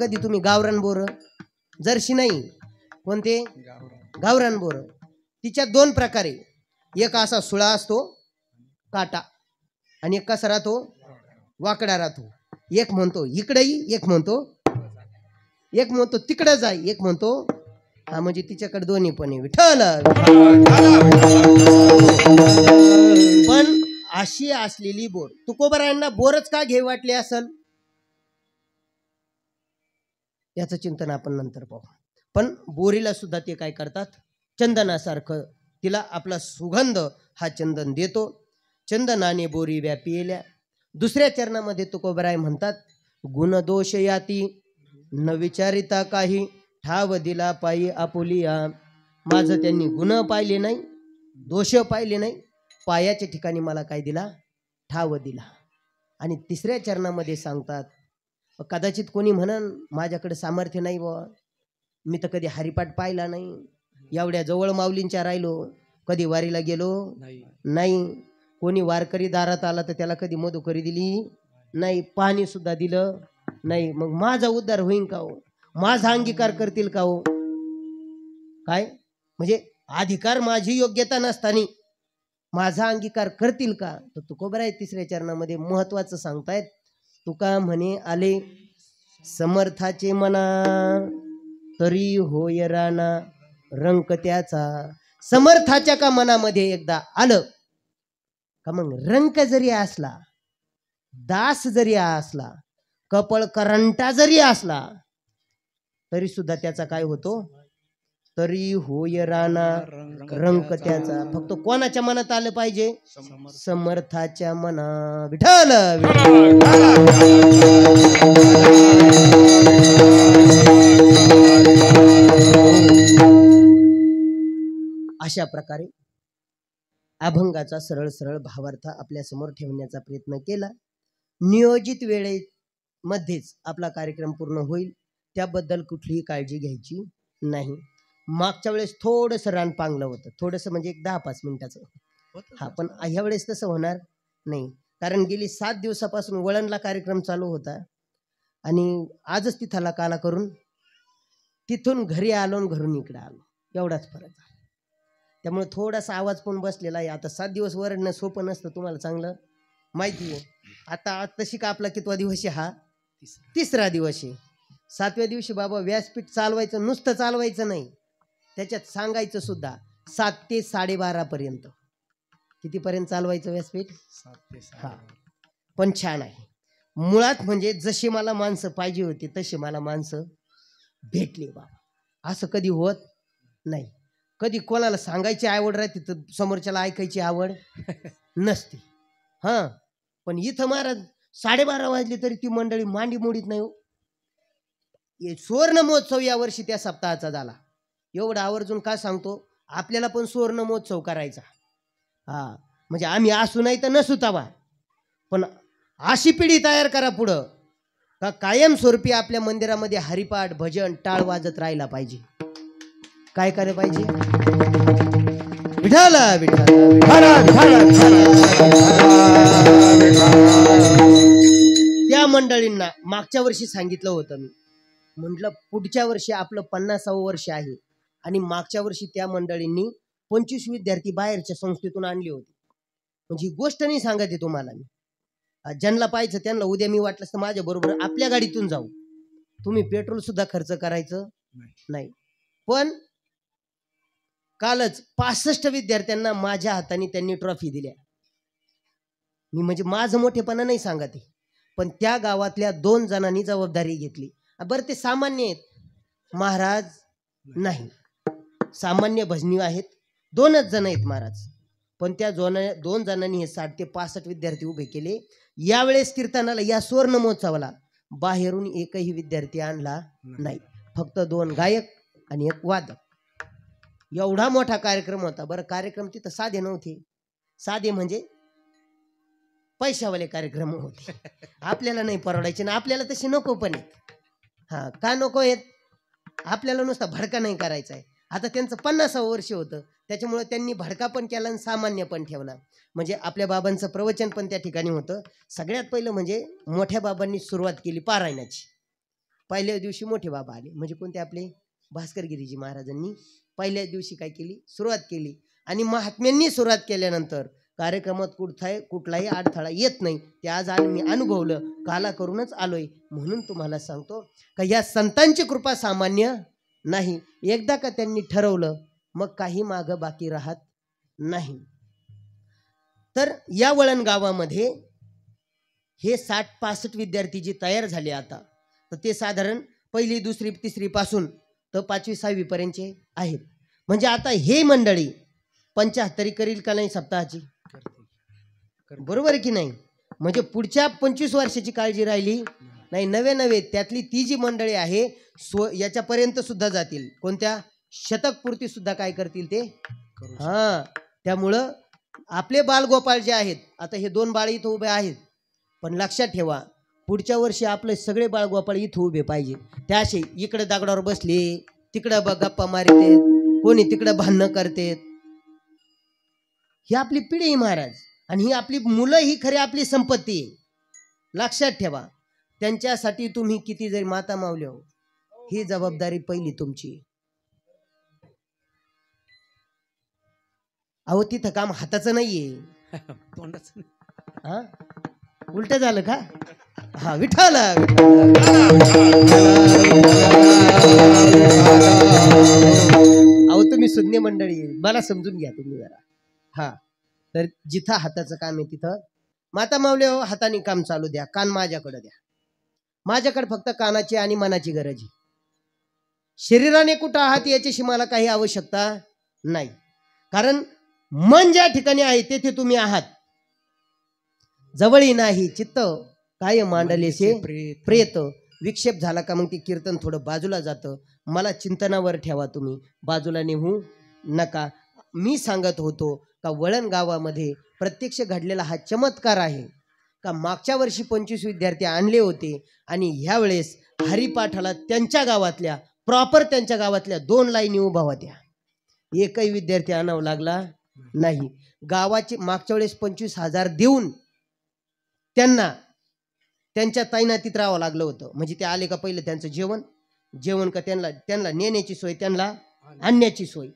कधी तुम्ही गावरान बोर, जर्सी नाही, कोणते गावरान बोर, तिच्या दोन प्रकारे, एक असा सुळा असतो काटा आणि एक कसा राहतो वाकडा राहतो. एक म्हणतो इकडे एक म्हणतो तिकडे जाय, एक म्हणतो हा, म्हणजे तिच्याकडे दोन्ही पण आहे. विठ्ठल पण अशी असलेली बोर तुकोबारायांना बोरच का घे वाटले असल याचं चिंतन आपण नंतर पाहू. पण बोरीला सुद्धा ते काय करतात, चंदनासारखं तिला आपला सुगंध हा चंदन देतो. चंदनाने बोरी व्यापिल्या. दुसऱ्या चरणामध्ये तुकोबराय म्हणतात, गुणदोष याती न विचारिता काही, ठाव दिला पायी आपुलिया. माझं त्यांनी गुण पाहिले नाही, दोष पाहिले नाही, पायाच्या ठिकाणी मला काय दिला, ठाव दिला. आणि तिसऱ्या चरणामध्ये सांगतात, कदाचित कोणी म्हणन माझ्याकडे सामर्थ्य नाही बुवा, मी तर कधी हरिपाठ पाहिला नाही, एवढ्या जवळ माऊलींच्या राहिलो, कधी वारीला गेलो नाही, कोणी वारकरी दारात आला तर त्याला कधी मधुकरी दिली नाही, पाणी सुद्धा दिलं नाही, मग माझा उद्धार होईन का हो, माझा अंगीकार करतील का हो. काय म्हणजे अधिकार माझी योग्यता नसताना माझा अंगीकार करतील का. तर तुकोबराय तिसऱ्या चरणामध्ये महत्वाचं सांगतायत. तुका म्हणे आले समर्थाचे मना, तरी होय राणा रंक त्याचा. समर्थाच्या का मनामध्ये एकदा आलं का मग रंक जरी असला, दास जरी असला, कपळ करंटा जरी असला, तरी सुद्धा त्याचा काय होतो, तरी होय राणा रंक त्याचा. फक्त कोणाच्या मनात आलं पाहिजे, समर्थाच्या मना. विठ्ठल अशा प्रकारे अभंगाचा सरळ सरळ भावार्थ आपल्या समोर ठेवण्याचा प्रयत्न केला. नियोजित वेळेमध्येच आपला कार्यक्रम पूर्ण होईल, त्याबद्दल कुठलीही काळजी घ्यायची नाही. मागच्या वेळेस थोडंसं रान पांगलं होतं, थोडंसं म्हणजे एक 10-5 मिनिटाचं, हा, पण ह्या वेळेस तसं होणार नाही, कारण गेली 7 दिवसापासून वळणला कार्यक्रम चालू होता आणि आजच तिथला काला करून तिथून घरी आलो आणि घरून इकडे आलो, एवढाच फरक आहे. त्यामुळे थोडासा आवाज पण बसलेला आहे. आता 7 दिवस वरडणं सोपं नसतं, तुम्हाला चांगलं माहिती आहे. आता तशी का आपला कितवा दिवस आहे, हा तिसरा दिवस आहे. 7व्या दिवशी बाबा व्यासपीठ चालवायचं, नुसतं चालवायचं नाही, त्याच्यात सांगायचं सुद्धा. 7 ते 12:30 पर्यंत, कितीपर्यंत चालवायचं व्यासपीठ, 7 ते 12:30. हा, पण छान आहे. मुळात म्हणजे जशी मला माणसं पाहिजे होती तशी मला माणसं भेटली बाबा. असं कधी होत नाही. कधी कोणाला सांगायची आवड राहते तर समोरच्याला ऐकायची आवड नसते. हां, पण इथं महाराज 12:30 वाजले तरी ती मंडळी मांडी मोडीत नाही हो. सुवर्ण महोत्सव यावर्षी त्या सप्ताहाचा झाला. एवढं आवर्जून का सांगतो, आपल्याला पण सुवर्ण महोत्सव करायचा. हा, म्हणजे आम्ही असू नाही तर नसू तवा, पण अशी पिढी तयार करा पुढं का कायमस्वरूपी आपल्या मंदिरामध्ये हरिपाठ भजन टाळ वाजत राहायला पाहिजे. काय करायला पाहिजे, विठ्ठल त्या मंडळींना मागच्या वर्षी सांगितलं होतं मी, म्हटलं पुढच्या वर्षी आपलं 50वं वर्ष आहे आणि मागच्या वर्षी त्या मंडळींनी 25 विद्यार्थी बाहेरच्या संस्थेतून आणले होते. म्हणजे ही गोष्ट नाही सांगत आहे तुम्हाला मी, ज्यांना पाहिजे त्यांना उद्या मी वाटलं तर माझ्या बरोबर आपल्या गाडीतून जाऊ, तुम्ही पेट्रोल सुद्धा खर्च करायचं नाही. पण कालच 65 विद्यार्थ्यांना माझ्या हाताने त्यांनी ट्रॉफी दिल्या. मी म्हणजे माझं मोठेपणा नाही सांगत आहे, पण त्या गावातल्या 2 जणांनी जबाबदारी घेतली. बरं, ते सामान्य आहेत महाराज, नाही सामान्य भजनी आहेत, 2च जण आहेत महाराज, पण त्या 2 जणांनी हे 60 ते 65 विद्यार्थी उभे केले. यावेळेस कीर्तनाला, या सुवर्ण महोत्सवाला बाहेरून एकही विद्यार्थी आणला नाही, फक्त 2 गायक आणि 1 वादक. एवढा मोठा कार्यक्रम होता. बरं, कार्यक्रम तिथं साधे नव्हते, साधे म्हणजे पैशावाले कार्यक्रम होते. आपल्याला नाही परवडायचे ना, आपल्याला तसे नको पण आहेत. हा, का नको आहेत, आपल्याला नुसता भडका नाही करायचा आहे. आता त्यांचं 50वं वर्ष होतं, त्याच्यामुळे त्यांनी भडका पण केला आणि सामान्य पण ठेवला. म्हणजे आपल्या बाबांचं प्रवचन पण त्या ठिकाणी होतं. सगळ्यात पहिलं म्हणजे मोठ्या बाबांनी सुरुवात केली पारायणाची. पहिल्या दिवशी मोठे बाबा आले, म्हणजे कोणते आपले भास्कर गिरीजी महाराजांनी पहिल्या दिवशी काय केली, सुरुवात केली. आणि महात्म्यांनी सुरुवात केल्यानंतर कार्यक्रमात कुठलाही अडथळा येत नाही. ते आज मी अनुभवलं, काला करूनच आलोय. म्हणून तुम्हाला सांगतो का या संतांची कृपा सामान्य नाही. एकदा का त्यांनी ठरवलं मग काही मागं बाकी राहत नाही. तर या वळण गावामध्ये हे 60-65 विद्यार्थी जे तयार झाले आता, तर ते साधारण पहिली, दुसरी, तिसरी पासून तर 5वी 6वी पर्यंतचे आहेत. म्हणजे आता हे मंडळी 75 करील का नाही सप्ताहाची, बरोबर की नाही? म्हणजे पुढच्या 25 वर्षाची काळजी राहिली नाही. नवे त्यातली ती जी मंडळी आहे याच्यापर्यंत सुद्धा जातील. कोणत्या शतकपूर्ती सुद्धा काय करतील ते. हा, त्यामुळं आपले बालगोपाळ जे आहेत, आता हे 2 बाळ इथं उभे आहेत, पण लक्षात ठेवा पुढच्या वर्षी आपले सगळे बाळगोपाळ इथं उभे पाहिजे. त्याशी इकडे दगडावर बसले, तिकडं गप्पा मारतेत, कोणी तिकडं भांडणं करतेत. ही आपली पिढी आहे महाराज, आणि ही आपली मुलं ही खरी आपली संपत्ती आहे. लक्षात ठेवा, त्यांच्यासाठी तुम्ही किती जरी माता मावले हो, ही जबाबदारी पहिली तुमची. अहो तिथं काम हाताचं नाहीये, तोंडाचं. हा, उलट झालं का? हा, विठ्ठल. अहो तुम्ही सुज्ञ मंडळी, मला समजून घ्या तुम्ही जरा. हा, तर जिथं हाताचं काम आहे तिथं माता मावले हो, हाताने काम चालू द्या. कान माझ्याकडे द्या. माझ्याकडे फक्त कानाची आणि मनाची गरज आहे. शरीराने कुठं आहात याच्याशी मला काही आवश्यकता नाही. कारण मन ज्या ठिकाणी आहे तेथे तुम्ही आहात. जवळी नाही चित्त काय मांडलेसे प्रेत. विक्षेप झाला का मग ते कीर्तन थोडं बाजूला जातं. मला चिंतनावर ठेवा, तुम्ही बाजूला नेऊ नका. मी सांगत होतो का वळण गावामध्ये प्रत्यक्ष घडलेला हा चमत्कार आहे का मागच्या वर्षी 25 विद्यार्थी आणले होते आणि ह्या वेळेस हरिपाठाला त्यांच्या गावातल्या प्रॉपर त्यांच्या गावातल्या 2 लाईनी उभा होत्या. एकही विद्यार्थी आणावा लागला नाही. गावाचे मागच्या वेळेस 25,000 देऊन त्यांना त्यांच्या तैनातीत राहावं लागलं होतं. म्हणजे ते आले का पहिलं त्यांचं जेवण का त्यांना नेण्याची सोय, त्यांना आणण्याची सोय,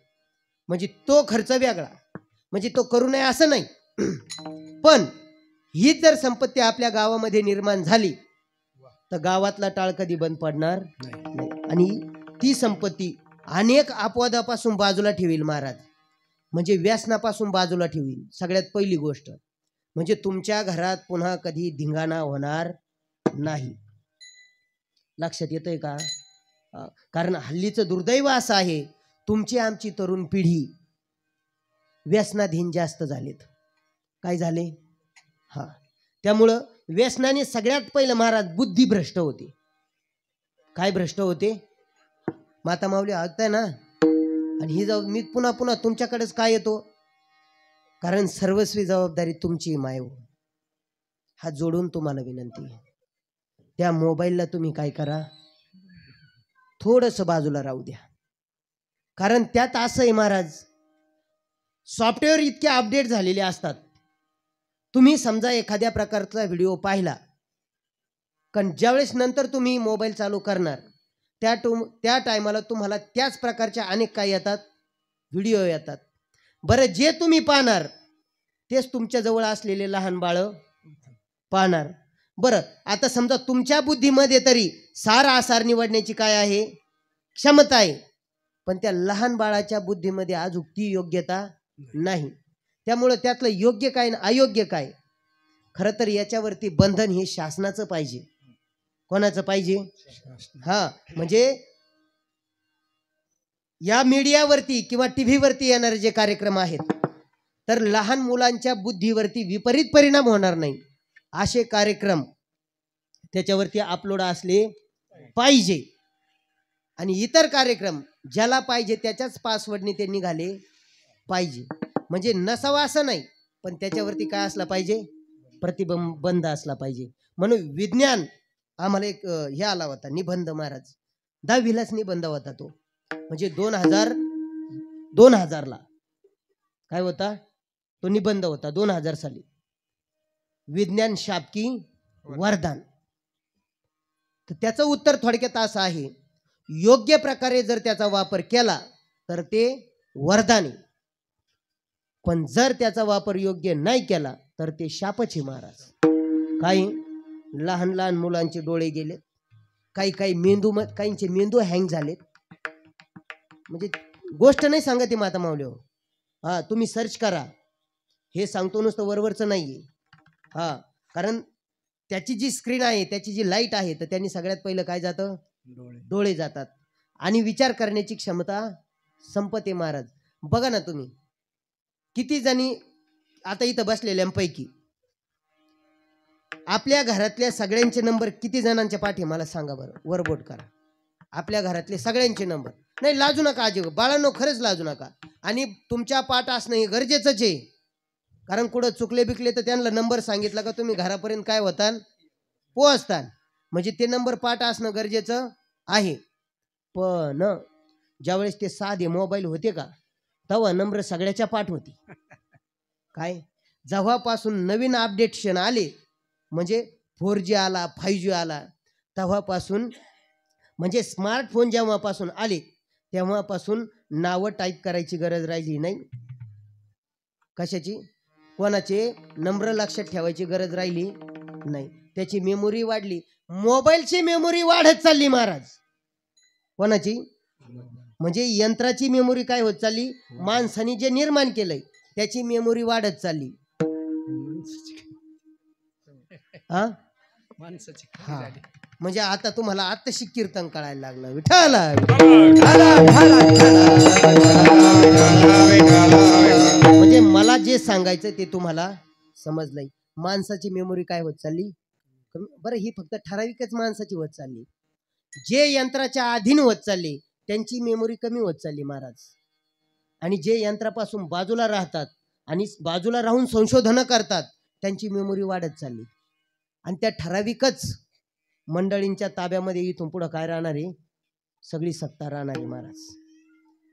म्हणजे तो खर्च वेगळा. म्हणजे तो करू नये असं नाही, पण ही जर संपत्ती आपल्या गावामध्ये निर्माण झाली तर गावातला टाळ कधी बंद पडणार नाही. आणि ती संपत्ती अनेक अपवादापासून बाजूला ठेवील महाराज. म्हणजे व्यसनापासून बाजूला ठेवील. सगळ्यात पहिली गोष्ट म्हणजे तुमच्या घरात पुन्हा कधी धिंगाणा होणार नाही. लक्षात येतंय का? कारण हल्लीचं दुर्दैव असं आहे, तुमची आमची तरुण पिढी व्यसनाधीन जास्त झालेत. काय झाले? हा, त्यामुळं व्यसनाने सगळ्यात पहिलं महाराज बुद्धी भ्रष्ट होते. काय भ्रष्ट होते? माता माऊली ऐकताय ना? आणि ही मी पुन्हा तुमच्याकडेच काय येतो, कारण सर्वस्वी जबाबदारी तुमची माय हो. हात जोडून तुम्हाला विनंती आहे, त्या मोबाईलला तुम्ही काय करा, थोडंसं बाजूला राहू द्या. कारण त्यात असं आहे महाराज, सॉफ्टवेअर इतके अपडेट झालेले असतात. तुम्ही समजा एखाद्या प्रकारचा व्हिडिओ पाहिला, कारण ज्यावेळेस नंतर तुम्ही मोबाईल चालू करणार त्या टायमाला तुम्हाला त्याच प्रकारच्या अनेक काय येतात, व्हिडिओ येतात. बरं, जे तुम्ही पाहणार तेच तुमच्या जवळ असलेले लहान बाळं पाहणार. बरं, आता समजा तुमच्या बुद्धीमध्ये तरी सार आसार निवडण्याची काय आहे, क्षमता आहे, पण त्या लहान बाळाच्या बुद्धीमध्ये आज ती योग्यता नाही. त्यामुळं त्यातलं योग्य काय आणि अयोग्य काय, खरं तर याच्यावरती बंधन हे शासनाचं पाहिजे. कोणाचं पाहिजे? हा, म्हणजे या मीडियावरती किंवा टीव्हीवरती येणारे जे कार्यक्रम आहेत, तर लहान मुलांच्या बुद्धीवरती विपरीत परिणाम होणार नाही असे कार्यक्रम त्याच्यावरती अपलोड असले पाहिजे. आणि इतर कार्यक्रम ज्याला पाहिजे त्याच्याच पासवर्डने ते निघाले पाहिजे. म्हणजे नसावा असं नाही, पण त्याच्यावरती काय असला पाहिजे, प्रतिबंध असला पाहिजे. म्हणून विज्ञान आम्हाला एक हे आला होता निबंध महाराज, 10वीलाच निबंध होता तो. म्हणजे 2000ला काय होता तो निबंध होता, 2000 साली. विज्ञान शाप की वरदान. तर त्याचं उत्तर थोडक्यात असं आहे, योग्य प्रकारे जर त्याचा वापर केला तर ते वरदान आहे, पण जर त्याचा वापर योग्य नाही केला तर ते शापच आहे महाराज. काही लहान लहान मुलांचे डोळे गेले, काही मेंदू काहींचे मेंदू हँग झालेत. म्हणजे गोष्ट नाही सांगत आहे माता माऊली. हा, तुम्ही सर्च करा, हे सांगतो नुसतं वरवरचं नाहीये. हा, कारण त्याची जी स्क्रीन आहे, त्याची जी लाईट आहे, तर त्यांनी सगळ्यात पहिलं काय जातं, डोळे जातात आणि विचार करण्याची क्षमता संपते महाराज. बघा ना तुम्ही, किती जणी आता इथं बसलेल्यांपैकी आपल्या घरातल्या सगळ्यांचे नंबर किती जणांच्या पाठी मला सांगा बरं, वर बोट करा. आपल्या घरातले सगळ्यांचे नंबर. नाही, लाजू नका अजिबात बाळांनो, खरंच लाजू नका. आणि तुमच्या पाठ असणं हे गरजेचंच आहे, कारण कुठं चुकले बिकले तर त्यांना नंबर सांगितला का तुम्ही घरापर्यंत काय होतान, पोहोचतान. म्हणजे ते नंबर पाठ असणं गरजेचं आहे. पण ज्यावेळेस ते साधे मोबाईल होते का, तेव्हा नंबर सगळ्याच्या पाठ होती. काय, जेव्हापासून नवीन अपडेशन आले, म्हणजे 4G आला, 5G आला, तेव्हापासून, म्हणजे स्मार्टफोन जेव्हापासून आले तेव्हापासून नावं टाईप करायची गरज राहिली नाही. कशाची, कोणाचे नंबर लक्षात ठेवायची गरज राहिली नाही. त्याची मेमोरी वाढली, मोबाईलची मेमोरी वाढत चालली महाराज. कोणाची, म्हणजे यंत्राची मेमोरी काय होत चालली, माणसाने जे निर्माण केलंय त्याची मेमोरी वाढत चालली. हा, माणसाची. म्हणजे आता तुम्हाला आत्ताशी कीर्तन कळायला लागलं, विठ्ठला. म्हणजे मला जे सांगायचं ते तुम्हाला समजलंय. माणसाची मेमोरी काय होत चालली, बरं ही फक्त ठराविकच माणसाची होत चालली. जे यंत्राच्या अधीन होत चालले त्यांची मेमोरी कमी होत चालली महाराज. आणि जे यंत्रापासून बाजूला राहतात आणि बाजूला राहून संशोधन करतात त्यांची मेमोरी वाढत चालली. आणि त्या ठराविकच मंडळींच्या ताब्यामध्ये इथून पुढं काय राहणार आहे, सगळी सत्ता राहणार आहे महाराज.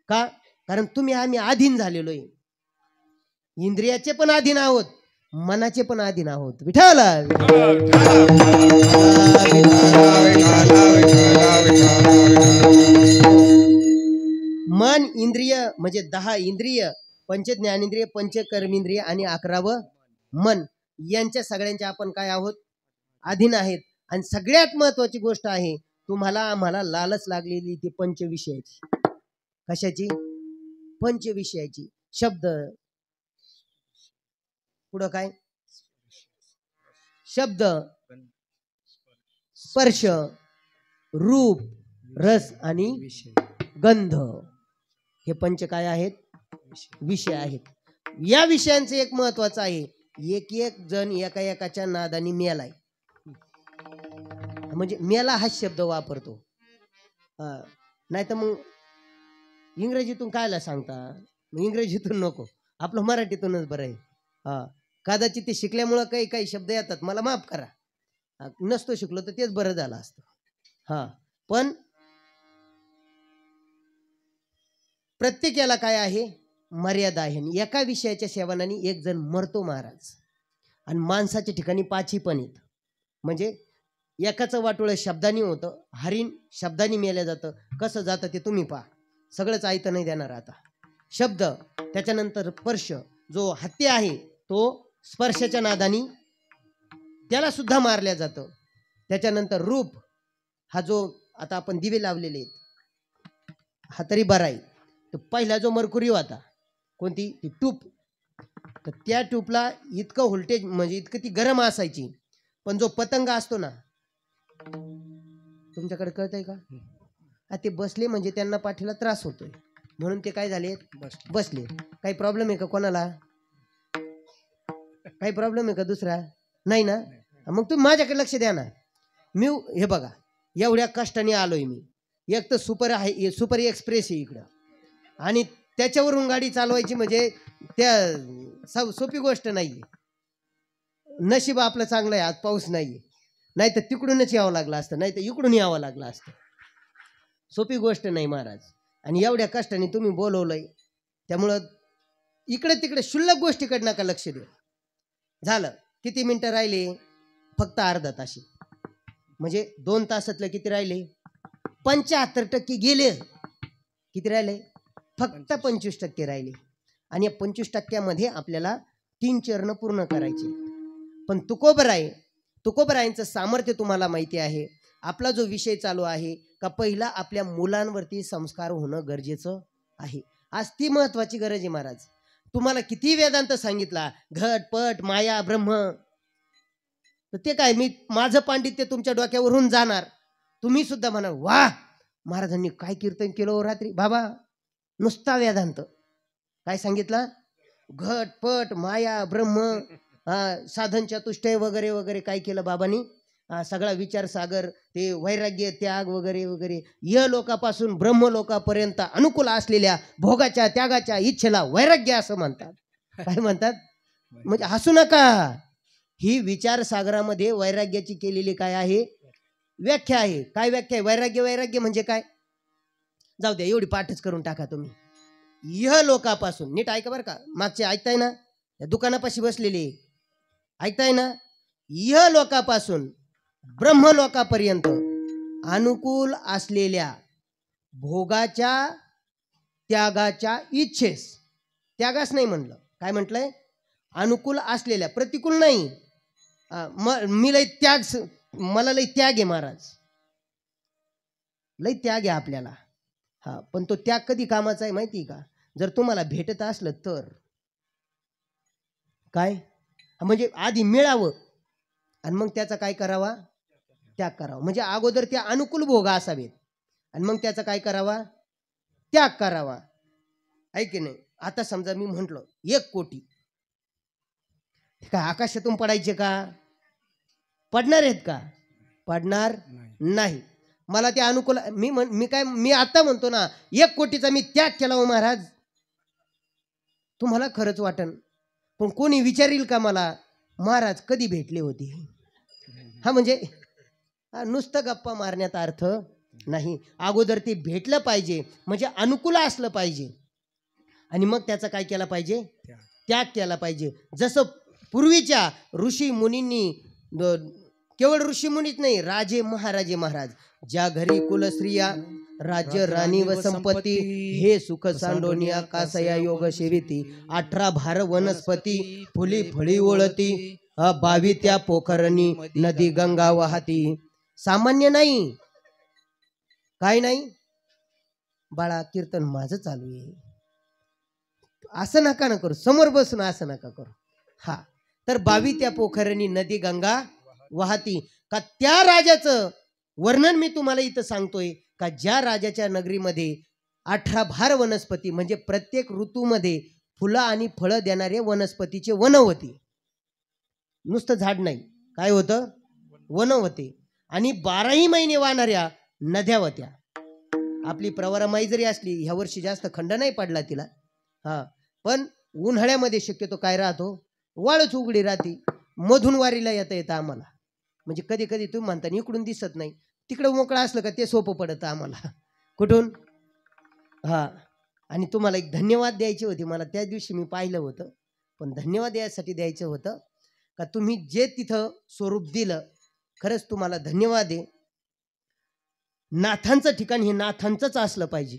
का, कारण तुम्ही आम्ही अधीन झालेलो आहे. इंद्रियाचे पण अधीन आहोत, मनाचे पण अधीन आहोत. विठ्ठला. मन इंद्रिय म्हणजे 10 इंद्रिय, पंच ज्ञानेंद्रिय, पंच कर्मेंद्रिय आणि 11वं मन, यांच्या सगळ्यांच्या आपण काय आहोत, अधीन आहेत. आणि सगळ्यात महत्वाची गोष्ट आहे, तुम्हाला आम्हाला लालच लागलेली ती पंचविषयाची. कशाची, पंचविषयाची. शब्द, पुढं काय, शब्द, स्पर्श, रूप, रस आणि गंध, हे पंच काय आहेत, विषय आहेत. या विषयांचे एक महत्वाचं आहे, एक एक जण एका एकाच्या नादानी मेलाय. म्हणजे मेला हा शब्द वापरतो, नाही तर मग इंग्रजीतून कायला सांगता, इंग्रजीतून नको, आपलं मराठीतूनच बरं आहे. हा, कदाचित ते शिकल्यामुळं काही काही शब्द येतात, मला माफ करा. नसतो शिकलो तर तेच बरं झालं असतं. हा, पण प्रत्येकाला काय आहे, मर्यादा आहे. एका विषयाच्या सेवनाने एक जण मरतो महाराज. आणि माणसाच्या ठिकाणी 5ही पण येत. म्हणजे एकाचं वाटोळं शब्दानी होतं, हरिण शब्दानी मेल्या जातं. कसं जातं ते तुम्ही पहा, सगळंच ऐकतं नाही देणार. आता शब्द, त्याच्यानंतर स्पर्श, जो हत्ती आहे तो स्पर्शाच्या नादानी त्याला सुद्धा मारल्या जातं. त्याच्यानंतर रूप, हा जो आता आपण दिवे लावलेले आहेत हा तरी बरा आहे. तर पहिला जो मरकुरी होता, कोणती ती टूप, तर त्या टूपला इतकं व्होल्टेज, म्हणजे इतकं ती गरम असायची. पण जो पतंग असतो ना, तुमच्याकडे कळतंय का, ते बसले म्हणजे त्यांना पाठीला त्रास होतोय, म्हणून ते काय झाले, बसले. काही प्रॉब्लेम आहे का कोणाला, काही प्रॉब्लेम आहे का दुसरा, नाही ना. मग तुम्ही माझ्याकडे लक्ष द्या ना. मी हे बघा, एवढ्या कष्टाने आलोय मी, एक तर सुपर आहे, सुपर एक्सप्रेस आहे इकडं, आणि त्याच्यावरून गाडी चालवायची म्हणजे त्या सोपी गोष्ट नाहीये. नशीब आपलं चांगलं आहे, आज पाऊस नाहीये, नाही तर तिकडूनच यावं लागलं असतं, नाही तर इकडून यावं लागलं असतं. सोपी गोष्ट नाही महाराज. आणि एवढ्या कष्टाने तुम्ही बोलवलंय, त्यामुळं इकडे तिकडे शुल्लक गोष्टीकडे नका लक्ष देऊ. झालं, किती मिनिटं राहिले, फक्त अर्धा तास. म्हणजे 2 तासातलं किती राहिले? 75% गेले. किती राहिले? फक्त 25% राहिले. आणि या 25% आपल्याला 3 चरण पूर्ण करायचे. पण तुकोबरायांचं सामर्थ्य तुम्हाला माहिती आहे. आपला जो विषय चालू आहे का पहिला आपल्या मुलांवरती संस्कार होणं गरजेचं आहे. आज ती महत्वाची गरज आहे महाराज. तुम्हाला किती वेदांत सांगितला, घट पट माया ब्रह्म, तर ते काय मी माझं पांडित्य तुमच्या डोक्यावरून जाणार, तुम्ही सुद्धा म्हणा वा महाराजांनी काय कीर्तन केलं हो रात्री. बाबा नुसता वेदांत काय सांगितलं? घट पट माया ब्रह्म, साधन चतुष्टय वगैरे वगैरे काय केलं बाबांनी? सगळा विचार सागर, ते वैराग्य त्याग वगैरे वगैरे. य लोकापासून ब्रह्म लोकापर्यंत अनुकूल असलेल्या भोगाच्या त्यागाच्या इच्छेला वैराग्य असं म्हणतात. काय म्हणतात? म्हणजे हसू नका, ही विचारसागरामध्ये वैराग्याची केलेली काय आहे? व्याख्या आहे. काय व्याख्या आहे? वैराग्य म्हणजे काय? जाऊ द्या, एवढी पाठच करून टाका तुम्ही. यह लोकापासून, नीट ऐका बरं का, मागचे ऐकताय ना, या दुकानापाशी बसलेली ऐकताय ना, यह लोकापासून ब्रह्मलोकापर्यंत अनुकूल असलेल्या भोगाच्या त्यागाच्या इच्छेस, त्यागास नाही म्हणलं, काय म्हटलंय? अनुकूल असलेल्या, प्रतिकूल नाही. मी लय त्याग, मला लय त्याग आहे महाराज, लय त्याग आहे आपल्याला. पण तो त्याग कधी कामाचा आहे माहिती आहे का? जर तुम्हाला भेटत असलं तर. काय म्हणजे आधी मिळावं आणि मग त्याचा काय करावा? त्याग करावा. म्हणजे अगोदर त्या अनुकूल भोग असावेत आणि मग त्याचा काय करावा? त्याग करावा. आहे की नाही? आता समजा मी म्हंटल 1 कोटी, काय आकाशातून पडायचे का? पडणार आहेत का? पडणार नाही. मला ते अनुकूल, मी आता म्हणतो ना 1 कोटीचा मी त्याग केला हो महाराज, तुम्हाला खरंच वाटन, पण कोणी विचारील का मला महाराज कधी भेटले होते? म्हणजे नुसतं गप्पा मारण्यात अर्थ नाही. अगोदर ते भेटलं पाहिजे, म्हणजे अनुकूल असलं पाहिजे आणि मग त्याचा काय केला पाहिजे? त्याग केला पाहिजे. जसं पूर्वीच्या ऋषी मुनींनी, केवळ ऋषी मुनीच नाही, राजे महाराजे महाराज, ज्या घरी कुलस्त्रिया राज्य राणी व संपत्ती, हे सुख सांडोनिया कासया योग सेविती, 18 भार वनस्पती, फुली फळी ओळती, 22 त्या पोखरणी नदी गंगा वाहती. सामान्य नाही, काय नाही बाळा, कीर्तन माझं चालू आहे, असं नका ना करू, समोर बसून असं नका करू. तर 22 त्या पोखरणी नदी गंगा वाहती. का त्या राजाचं वर्णन मी तुम्हाला इथं सांगतोय का ज्या राजाच्या नगरीमध्ये 18 भार वनस्पती, म्हणजे प्रत्येक ऋतूमध्ये फुलं आणि फळं देणारे वनस्पतीचे वन होते. नुसतं झाड नाही, काय होतं? वन होते. आणि 12ही महिने वाहणाऱ्या नद्या होत्या. आपली प्रवरामाई जरी असली, ह्या वर्षी जास्त खंड नाही पडला तिला, पण उन्हाळ्यामध्ये शक्यतो काय राहतो? वाळच उघडी राहते. मधून वारीला येता आम्हाला, म्हणजे कधी कधी तुम्ही म्हणता इकडून दिसत नाही, तिकडे मोकळा असलं का ते सोपं पडतं आम्हाला. कुठून? आणि तुम्हाला एक धन्यवाद द्यायचे होते मला, त्या दिवशी मी पाहिलं होतं, पण धन्यवाद यासाठी द्यायचं होतं का तुम्ही जे तिथं स्वरूप दिलं, खरंच तुम्हाला धन्यवाद आहे. नाथांचं ठिकाण हे नाथांचंच असलं पाहिजे,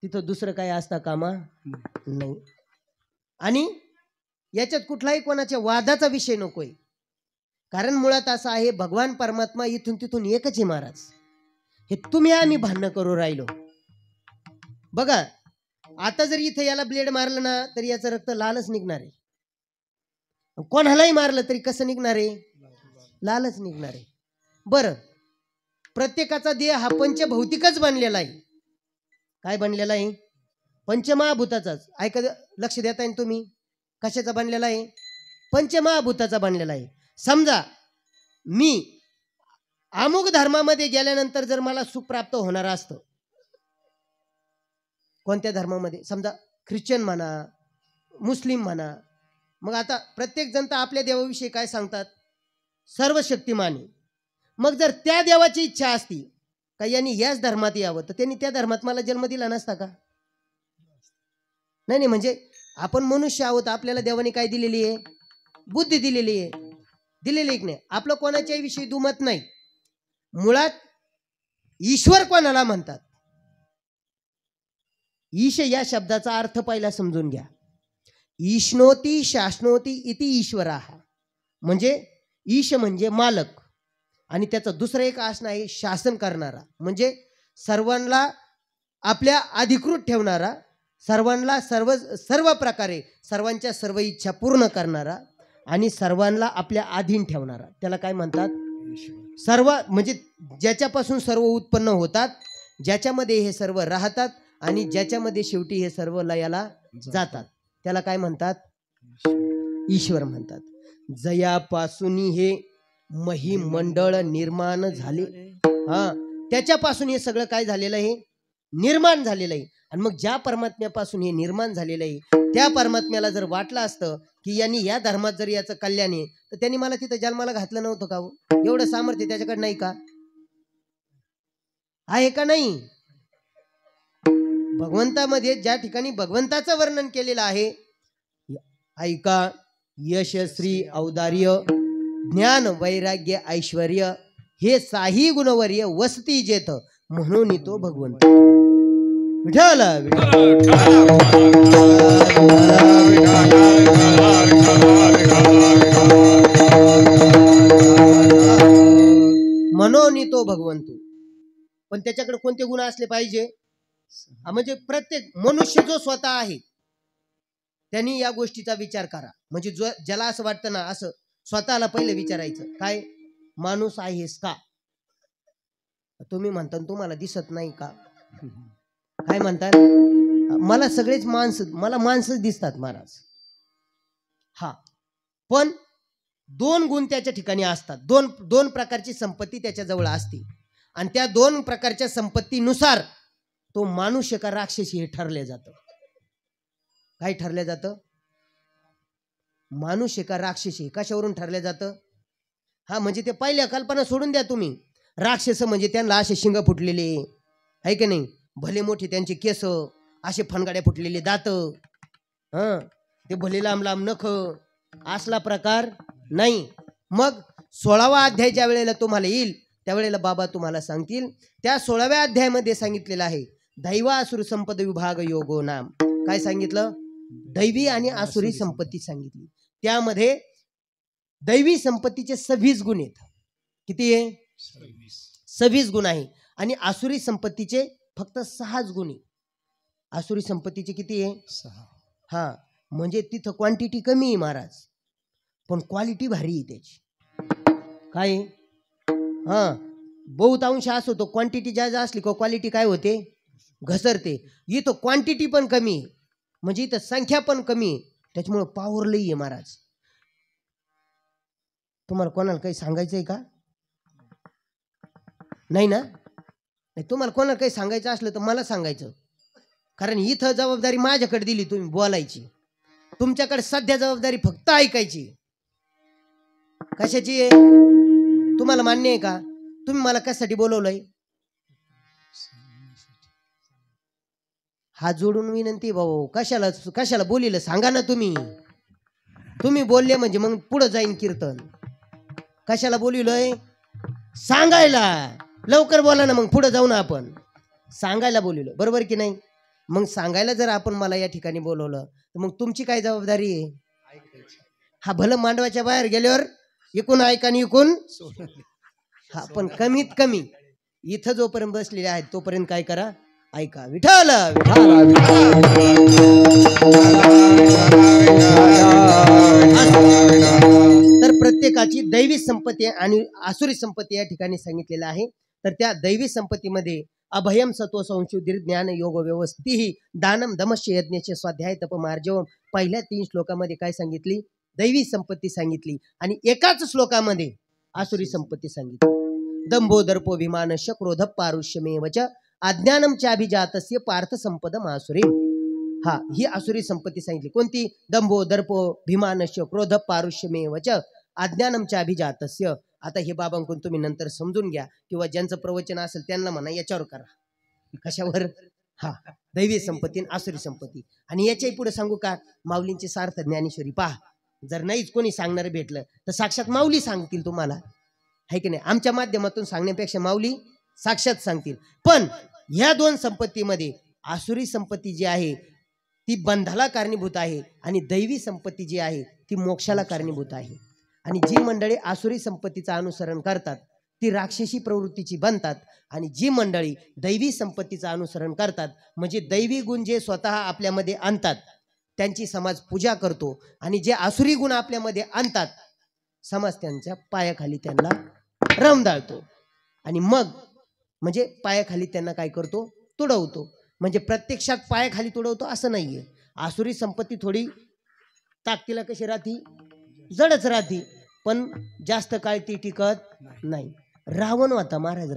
तिथं दुसरं काय असता कामा नाही. आणि याच्यात कुठलाही कोणाच्या वादाचा विषय नकोय, कारण मुळात असं आहे, भगवान परमात्मा इथून तिथून एकच आहे महाराज. हे तुम्ही आम्ही भांडणं करू राहिलो. बघा आता जर इथे याला ब्लेड मारलं ना तर याचं रक्त लालच निघणार आहे, कोणालाही मारलं तरी कसं निघणार आहे? लालच निघणार आहे. बरं, प्रत्येकाचा देह हा पंचभौतिकच बनलेला आहे. काय बनलेला आहे? पंचमहाभूताचाच. ऐका, लक्ष देताय तुम्ही, कशाचा बनलेला आहे? पंचमहाभूताचा बनलेला आहे. समजा मी अमुक धर्मामध्ये गेल्यानंतर जर मला सुख प्राप्त होणार असतं, कोणत्या धर्मामध्ये? समजा ख्रिश्चन म्हणा, मुस्लिम म्हणा, मग आता प्रत्येक जण तर आपल्या देवाविषयी काय सांगतात? सर्वशक्तिमान. मग जर त्या देवाची इच्छा असती का यांनी याच धर्मात यावं, तर त्यांनी त्या धर्मात मला जन्म दिला नसता का? नाही, म्हणजे आपण मनुष्य आहोत, आपल्याला देवाने काय दिलेली आहे? बुद्धी दिलेली आहे, दिलेली आहे की नाही? आपलं कोणाच्याही विषयी दुमत नाही. मुळात ईश्वर कोणाला म्हणतात? ईश या शब्दाचा अर्थ पहिला समजून घ्या. ईशनोती शासनोती इति ईश्वरा, म्हणजे ईश म्हणजे मालक, आणि त्याचं दुसरं एक आसन आहे शासन करणारा, म्हणजे सर्वांना आपल्या अधिकृत ठेवणारा, सर्वांना सर्व प्रकारे सर्वांच्या सर्व इच्छा पूर्ण करणारा आणि सर्वांना आपल्या अधीन ठेवणारा. त्याला काय म्हणतात? सर्व, म्हणजे ज्याच्यापासून सर्व उत्पन्न होतात, ज्याच्यामध्ये हे सर्व राहतात आणि ज्याच्यामध्ये शेवटी हे सर्व लयाला जातात, त्याला काय म्हणतात? ईश्वर म्हणतात. जयापासून हे महिमंडळ निर्माण झाले, हा, त्याच्यापासून हे सगळं काय झालेलं आहे? निर्माण झालेलं आहे. आणि मग ज्या परमात्म्यापासून हे निर्माण झालेलं आहे, त्या परमात्म्याला जर वाटलं असतं की यांनी या धर्मात जर याचं कल्याण आहे, तर त्यांनी मला तिथं जन्माला घातलं नव्हतं का? एवढं सामर्थ्य त्याच्याकडे नाही का? आहे का नाही? भगवंतामध्ये ज्या ठिकाणी भगवंताचं वर्णन केलेलं आहे, ऐका, यश श्री औदार्य ज्ञान वैराग्य ऐश्वर्य हे साही गुणवर्य वसती जेथ, म्हणून तो भगवंत. विठ्ठल म्हणून तो भगवंत. पण त्याच्याकडे कोणते गुण असले पाहिजे? म्हणजे प्रत्येक मनुष्य जो स्वतः आहे त्यांनी या गोष्टीचा विचार करा. म्हणजे जो ज्याला असं वाटतं ना, असं स्वतःला पहिले विचारायचं, काय माणूस आहेस का? तुम्ही म्हणता तुम्हाला दिसत नाही का? काय म्हणतात? मला सगळेच मला माणसंच दिसतात महाराज. हा, पण दोन गुण त्याच्या ठिकाणी असतात, दोन प्रकारची संपत्ती त्याच्याजवळ असते, आणि त्या दोन प्रकारच्या संपत्तीनुसार तो माणूस का राक्षसी हे ठरले जातं. काय ठरलं जातं? माणूस का राक्षसी कशावरून ठरलं जातं? हा, म्हणजे ते पहिल्या कल्पना सोडून द्या तुम्ही. राक्षस म्हणजे त्यांना असे शिंग फुटलेले आहे की नाही, भले मोठे त्यांचे केस, असे फणगाड्या फुटलेले दात, हा, ते भले लांब लांब नख, असला प्रकार नाही. मग 16वा अध्याय ज्या वेळेला तुम्हाला येईल त्यावेळेला बाबा तुम्हाला सांगतील. त्या 16व्या अध्यायामध्ये सांगितलेलं आहे दैवासुर संपद विभाग योगो नाम. काय सांगितलं? दैवी आणि आसुरी संपत्ती सांगितली. त्यामध्ये दैवी संपत्तीचे 26 गुण आहेत. किती आहे? 26 गुण आहे. आणि आसुरी संपत्तीचे फक्त 6 गुण आहे. आसुरी संपत्तीचे किती आहे? 6. हा, म्हणजे तिथं क्वांटिटी कमी आहे महाराज, पण क्वालिटी भारी आहे त्याची. काय? हा, बहुतांश असं होतो, क्वांटिटी जास्त असली का क्वालिटी काय होते? घसरते. इथं क्वांटिटी पण कमी आहे, म्हणजे इथं संख्या पण कमी आहे, त्याच्यामुळे पॉवर लई आहे महाराज. तुम्हाला कोणाला काही सांगायचंय का? नाही ना? नाही, तुम्हाला कोणाला काही सांगायचं असलं तर मला सांगायचं, कारण इथं जबाबदारी माझ्याकडे दिली तुम्ही बोलायची. तुमच्याकडे सध्या जबाबदारी फक्त ऐकायची. कशाची आहे? तुम्हाला मान्य आहे का? तुम्ही मला कशासाठी बोलवलंय? हात जोडून विनंती भाऊ, कशाला बोलिलं सांगा ना. तुम्ही बोलले म्हणजे मग पुढे जाईन कीर्तन. कशाला बोलिलोय? सांगायला. लवकर बोला ना, मग पुढे जाऊ ना. आपण सांगायला बोलिलो, बरोबर की नाही? मग सांगायला जर आपण मला या ठिकाणी बोलवलं तर मग तुमची काय जबाबदारी आहे? हा, भलं मांडवाच्या बाहेर गेल्यावर इकून ऐका आणि इकून, हा, पण कमीत कमी इथं जोपर्यंत बसलेले आहेत तोपर्यंत काय करा? ऐका. विठ्ठल तर प्रत्येकाची दैवी संपत्ती आणि आसुरी संपत्ती या ठिकाणी सांगितलेलं आहे. तर त्या दैवी संपत्तीमध्ये अभयम सत्व संशुद्धी ज्ञान योग व्यवस्थिती दानम दमश्य यज्ञचे स्वाध्याय तप मार्जव. पहिल्या 3 श्लोकामध्ये काय सांगितली? दैवी संपत्ती सांगितली, आणि एकाच श्लोकामध्ये आसुरी संपत्ती सांगितली. दंभो दर्पो विमानस्य क्रोध पारुष्यमेवच अज्ञानम चाभिजातस्य पार्थ संपदम आसुरी. हा, ही आसुरी संपत्ती सांगितली. कोणती? दंभो दर्पो भीमानस्य क्रोध पारुष्यमेवच अज्ञानम चाभिजातस्य. आता हे बाबांकडून तुम्ही नंतर समजून घ्या, किंवा ज्यांचं प्रवचन असेल त्यांना म्हणा याच्यावर करा. कशावर? हा, दैवी संपत्ती आणि आसुरी संपत्ती. आणि याच्याही पुढे सांगू का? माऊलींची सार्थ ज्ञानेश्वरी पहा. जर नाहीच कोणी सांगणार भेटलं तर साक्षात माऊली सांगतील तुम्हाला. आहे की नाही? आमच्या माध्यमातून सांगण्यापेक्षा माऊली साक्षात सांगतील. पण ह्या दोन संपत्तीमध्ये आसुरी संपत्ती जी आहे ती बंधाला कारणीभूत आहे आणि दैवी संपत्ती जी आहे ती मोक्षाला कारणीभूत आहे. आणि जी मंडळी आसुरी संपत्तीचं अनुसरण करतात ती राक्षसी प्रवृत्तीची बनतात आणि जी मंडळी दैवी संपत्तीचं अनुसरण करतात म्हणजे दैवी गुण जे स्वतः आपल्यामध्ये आणतात त्यांची समाज पूजा करतो आणि जे आसुरी गुण आपल्यामध्ये आणतात समाज त्यांच्या पायाखाली त्यांना रमदाळतो आणि मग म्हणजे पायाखाली त्यांना काय करतो? तुडवतो. म्हणजे प्रत्यक्षात पायाखाली तुडवतो असं नाहीये. आसुरी संपत्ती थोडी ताकदीला कशी राहती? जडच राहती, पण जास्त काळ ती टिकत नाही. रावण होता महाराज.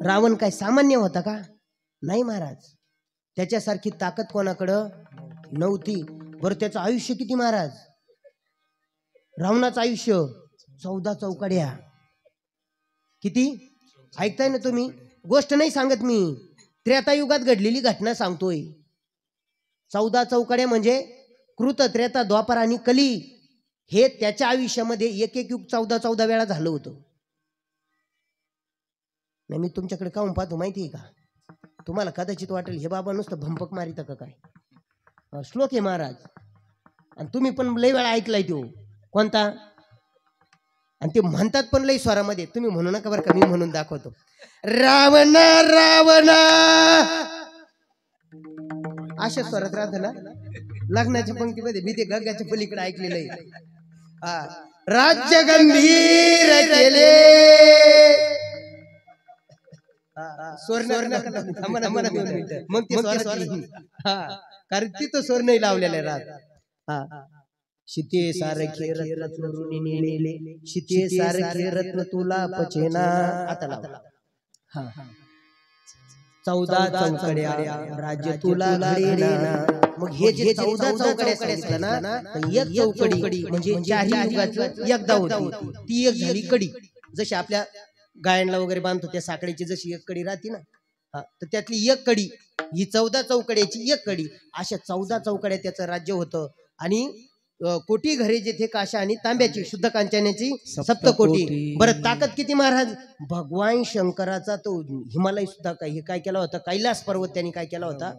रावण काय सामान्य होता का? नाही महाराज. त्याच्यासारखी ताकद कोणाकडं नव्हती. बरं त्याचं आयुष्य किती महाराज? रावणाचं आयुष्य 14 चौकड्या. किती? ऐकताय ना तुम्ही? गोष्ट नाही सांगत मी, त्रेतायुगात घडलेली घटना सांगतोय. 14 चौकड्या म्हणजे कृत, त्रेता, द्वापर आणि कली हे त्याच्या आयुष्यामध्ये एक युग 14 वेळा झालं होतं. नाही मी तुमच्याकडे काहून पाहतो माहिती आहे का? तुम्हाला कदाचित वाटेल हे बाबा नुसतं भंपक मारित का काय. श्लोक आहे महाराज आणि तुम्ही पण लय वेळा ऐकलाय तो. कोणता? आणि ते म्हणतात पण लय स्वरामध्ये. तुम्ही म्हणू नका बरं का, मी म्हणून दाखवतो. रावणा रावणा अशा स्वरात राहत ना लग्नाच्या पंक्तीमध्ये. मी ते गग्गाच्या पलीकडे ऐकलेलं आहे. राज्य गंभीर केले मग कारण तिथं स्वर नाही लावलेलं राहत. शिते सारखे रत्न चोरून नेले, शिते सारखे रत्न तुला पचेना. आता लाव. 14 चौकड्या राज्य तुला घडेना. मग हे जे 14 चौकड्या सांगितलं ना, एक चौकडी म्हणजे चारही युगाचं एकदा होती. ती एक झाली कडी. जशी आपल्या गायनला वगैरे बांधतो त्या साखळीची जशी एक कडी राहते ना, तर त्यातली एक कडी ही 14 चौकड्याची एक कडी. अशा 14 चौकड्या त्याचं राज्य होतं. आणि कोटी घरे जेथे काशा आणि तांब्याची शुद्ध कांचण्याची सप्तकोटी. बरं ताकद किती महाराज? भगवान शंकराचा तो हिमालय सुद्धा हे काय केला होता? कैलास पर्वत त्यांनी काय केला होता?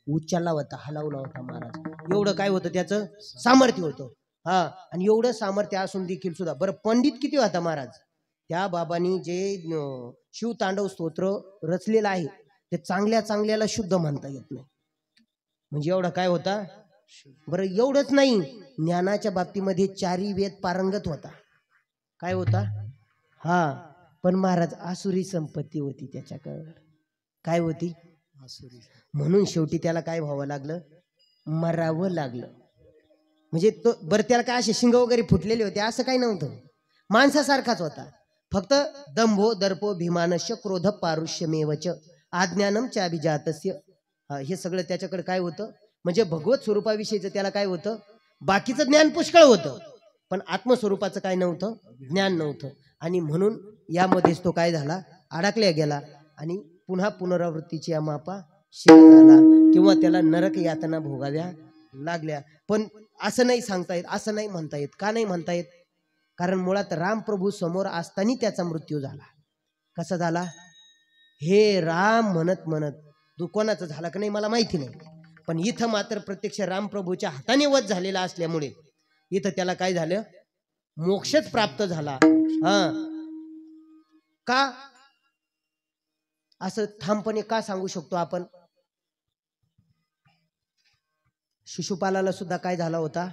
उचलला होता, हलवला होता महाराज. एवढं काय होतं त्याचं सामर्थ्य होतं. आणि एवढं सामर्थ्य असून देखील सुद्धा बरं पंडित किती होता महाराज? त्या बाबांनी जे शिवतांडव स्तोत्र रचलेलं आहे ते चांगल्याला शुद्ध म्हणता येत नाही. म्हणजे एवढा काय होता? बरं एवढंच नाही, ज्ञानाच्या बाबतीमध्ये 4 वेद पारंगत होता. काय होता? पण महाराज आसुरी संपत्ती होती त्याच्याकडे. काय होती? आसुरी. म्हणून शेवटी त्याला काय व्हावं लागलं? मरावं लागलं. म्हणजे तो बरं त्याला काय असे शिंग वगैरे फुटलेले होते असं काही नव्हतं. माणसासारखाच होता. फक्त दंभो दर्पो भीमानस्य क्रोध पारुष्यमेवच आज्ञानम चाभिजातस्य. हे सगळं त्याच्याकडे काय होतं? म्हणजे भगवत स्वरूपाविषयीचं त्याला काय होतं? बाकीचं ज्ञान पुष्कळ होतं, पण आत्मस्वरूपाचं काय नव्हतं? ज्ञान नव्हतं. आणि म्हणून यामध्येच तो काय झाला? अडकल्या गेला आणि पुन्हा पुनरावृत्तीची मापा शेर झाला किंवा त्याला नरक यातना भोगाव्या लागल्या. पण असं नाही सांगता येत, असं नाही म्हणता येत. का नाही म्हणता येत? कारण मुळात रामप्रभू समोर असताना त्याचा मृत्यू झाला. कसा झाला? हे राम म्हणत म्हणत कोणाचं झाला का नाही मला माहिती नाही, पण इथं मात्र प्रत्यक्ष रामप्रभूच्या हाताने वध झालेला असल्यामुळे इथं त्याला काय झालं? मोक्षच प्राप्त झाला. का असं ठामपणे का सांगू शकतो आपण? शिशुपालाला सुद्धा काय झाला होता?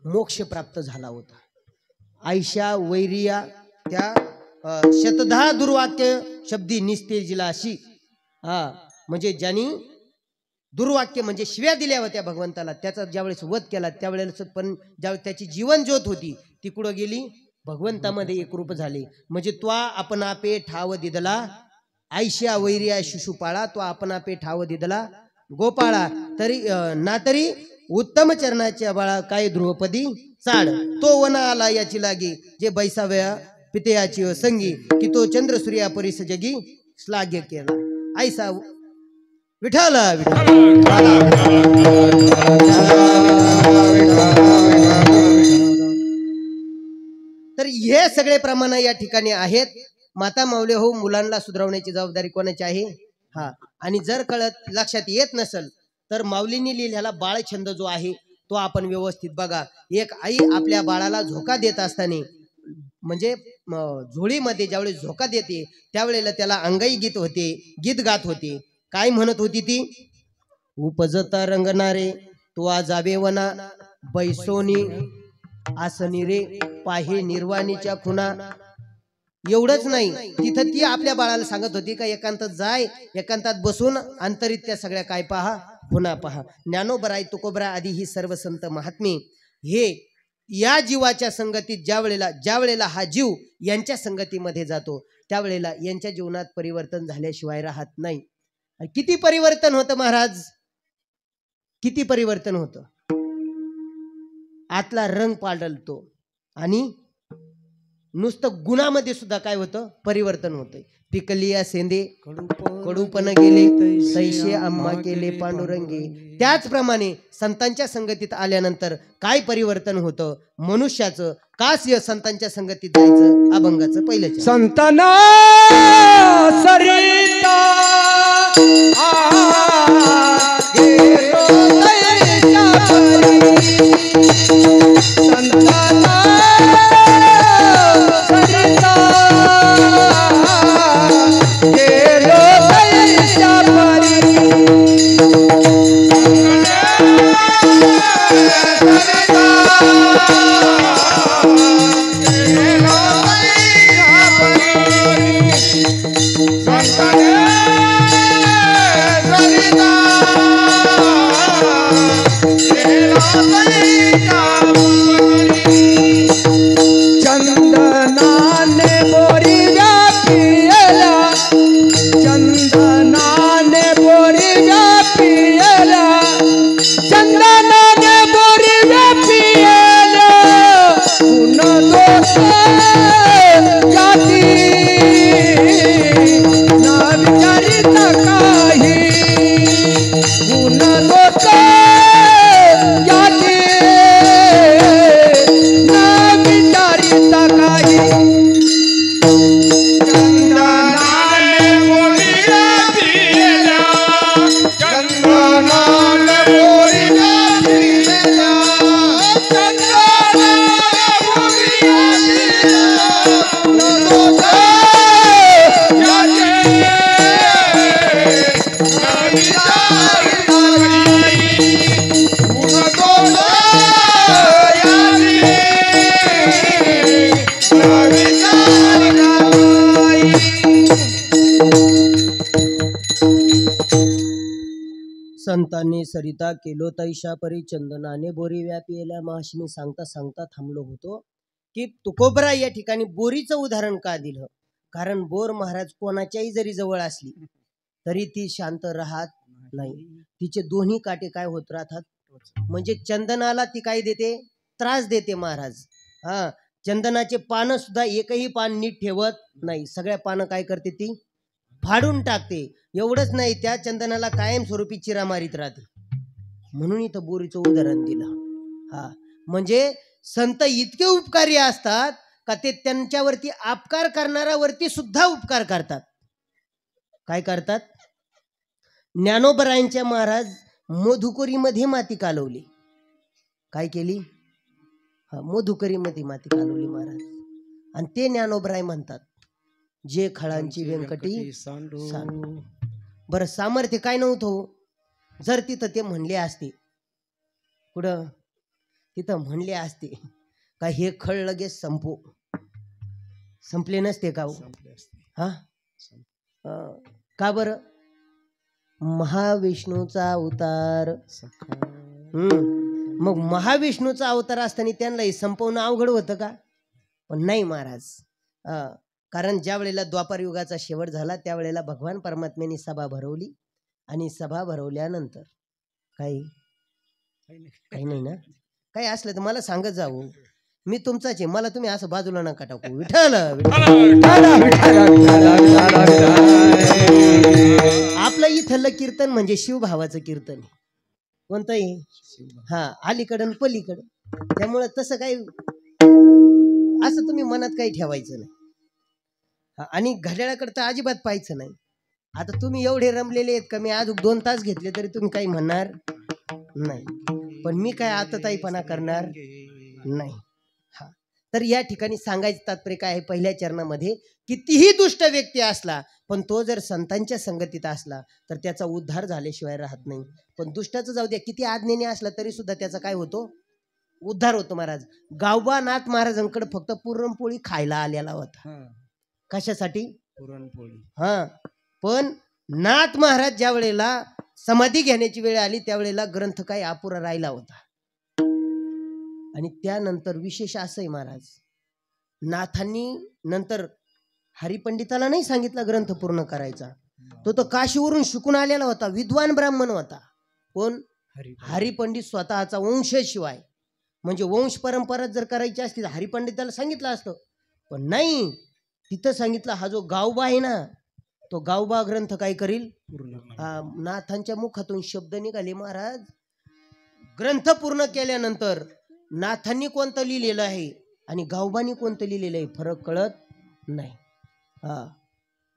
मोक्ष प्राप्त झाला होता. आयशा वैरिया त्या शतधा दुर्वाक्य शब्दी निस्तेजिला अशी. म्हणजे ज्यांनी दुर्वाक्य म्हणजे शिव्या दिल्या होत्या भगवंताला, त्याचा ज्यावेळेस वध केला त्यावेळेस पण ज्यावेळेस त्याची जीवन ज्योत होती ती कुठं गेली? भगवंतामध्ये एकरूप झाली. म्हणजे तो आपण आपे ठाव दिदला आयशा वैरिया शिशुपाळा, तो आपण आपे ठाव दिदला गोपाळा. तरी ना तरी उत्तम चरणाच्या बाळा काय ध्रुवपदी चाड. तो वना आला याची लागी जे बैसाव्या पितयाची संगी की तो चंद्र सूर्या परिस जगी श्लाघ्य केला. ऐसा विठाला तर तर हे सगळे प्रमाण या ठिकाणी आहेत. माता माऊली हो, मुलांना सुधारवण्याची जबाबदारी कोणाची आहे? हा. आणि जर कळत लक्षात येत नसेल तर माऊलींनी लिहिलेला बाळछंद जो आहे तो आपण व्यवस्थित बघा. एक आई आपल्या बाळाला झोका देत असताना म्हणजे झोळीमध्ये ज्यावेळेस झोका देते त्यावेळेला त्याला अंगाई गीत होते, गीत गात होते. काय म्हणत होती ती? उपजता रंगणारे तो जावे वना, बैसोनी आसनी रे पाहे निर्वाणीच्या खुना. एवढंच नाही, तिथं ती आपल्या बाळाला सांगत होती का एकांतात जाय, एकांतात बसून अंतरित त्या सगळ्या काय पहा, खुना पहा. ज्ञानोबराय तुकोबरा आदी ही सर्व संत महात्मे हे या जीवाच्या संगतीत ज्या वेळेला हा जीव यांच्या संगतीमध्ये जातो त्यावेळेला यांच्या जीवनात परिवर्तन झाल्याशिवाय राहत नाही. किती परिवर्तन होतं महाराज, किती परिवर्तन होतं. आतला रंग पालटतो आणि नुसतं गुणामध्ये सुद्धा काय होतं, परिवर्तन होतंय. पिकलिया सेंदे कडूपण गेले तैसे आम्हा केले पांडुरंगे. त्याचप्रमाणे संतांच्या संगतीत आल्यानंतर काय परिवर्तन होतं मनुष्याचं. कास संतांच्या संगतीत जायचं. अभंगाचं पहिलं संतना सरिता संतांनी सरिता केलो तैशा परी चंदनाने बोरी व्यापिला. माशी मी सांगता सांगता थांबलो होतो की तुकोबरा या ठिकाणी बोरीचं उदाहरण का दिलं. कारण बोर महाराज कोणाच्याही जरी जवळ असली तरी ती शांत राहत नाही. तिचे दोन्ही काटे काय होत राहतात, म्हणजे चंदनाला ती काय देते, त्रास देते महाराज. हा, चंदनाचे पानं सुद्धा एकही पान नीट ठेवत नाही, सगळ्या पानं काय करते ती फाडून टाकते. एवढंच नाही, त्या चंदनाला कायमस्वरूपी चिरा मारित राहते. म्हणून इथं बोरीचं उदाहरण दिलं. हा, म्हणजे संत इतके उपकारी असतात का ते त्यांच्यावरती अपकार करणाऱ्यावरती सुद्धा उपकार करतात. काय करतात? ज्ञानोबरायांच्या महाराज मधुकरीमध्ये माती कालवली. काय केली? हा, मधुकरीमध्ये माती कालवली महाराज. आणि ते ज्ञानोबराय म्हणतात जे खळांची व्यंकटी सांडू. बरं, सामर्थ्य काय नव्हतं. जर तिथं ते म्हणले असते, कुठं तिथं म्हणले असते का हे खळ लगेच संपले नसते का? हा, का बरं? महाविष्णूचा अवतार. मग महाविष्णूचा अवतार असताना त्यांना संपवणं अवघड होतं का? पण नाही महाराज. कारण ज्या वेळेला द्वापार युगाचा शेवट झाला त्यावेळेला भगवान परमात्म्याने सभा भरवली आणि सभा भरवल्यानंतर काही नाही ना, काही असलं तर मला सांगत जाऊ, मी तुमचाच आहे, मला तुम्ही असं बाजूला नका टाकू. विठ्ठल आपलं इथलं कीर्तन म्हणजे शिवभावाचं कीर्तन आहे. कोणतंही हा, अलीकडं पलीकडं. त्यामुळं तसं काही असं तुम्ही मनात काही ठेवायचं नाही. आणि घड्याळाकडे तर अजिबात पाहायचं नाही. आता तुम्ही एवढे रमलेले आहेत का मी अजून 2 तास घेतले तरी तुम्ही काही म्हणणार नाही, पण मी काय आतताईपणा करणार नाही. हा, तर या ठिकाणी सांगायचं तात्पर्य काय आहे, पहिल्या चरणामध्ये कितीही दुष्ट व्यक्ती असला पण तो जर संतांच्या संगतीत असला तर त्याचा उद्धार झाल्याशिवाय राहत नाही. पण दुष्टाचं जाऊ द्या, किती आज्ञेने असला तरी सुद्धा त्याचा काय होतो, उद्धार होतो. महाराज गावबा नाथ महाराजांकडे फक्त पुरणपोळी खायला आलेला होता. कशासाठी? पुरणपोळी. हा, पण नाथ महाराज ज्या वेळेला समाधी घेण्याची वेळ आली त्यावेळेला ग्रंथ काही अपुरा राहिला होता. आणि त्यानंतर विशेष असं आहे महाराज, नाथांनी नंतर हरिपंडिताला नाही सांगितलं ग्रंथ पूर्ण करायचा. तो काशीवरून शिकून आलेला होता, विद्वान ब्राह्मण होता. कोण? हरिपंडित स्वतःचा वंशशिवाय, म्हणजे वंश परंपरा जर करायची असती तर हरिपंडिताला सांगितलं असतं, पण नाही. तिथं सांगितलं हा जो गावबा आहे ना, तो गावबा ग्रंथ काय करील पूर्ण. नाथांच्या मुखातून शब्द निघाले, महाराज ग्रंथ पूर्ण केल्यानंतर नाथांनी कोणतं लिहिलेलं आहे आणि गावबानी कोणतं लिहिलेलं आहे फरक कळत नाही.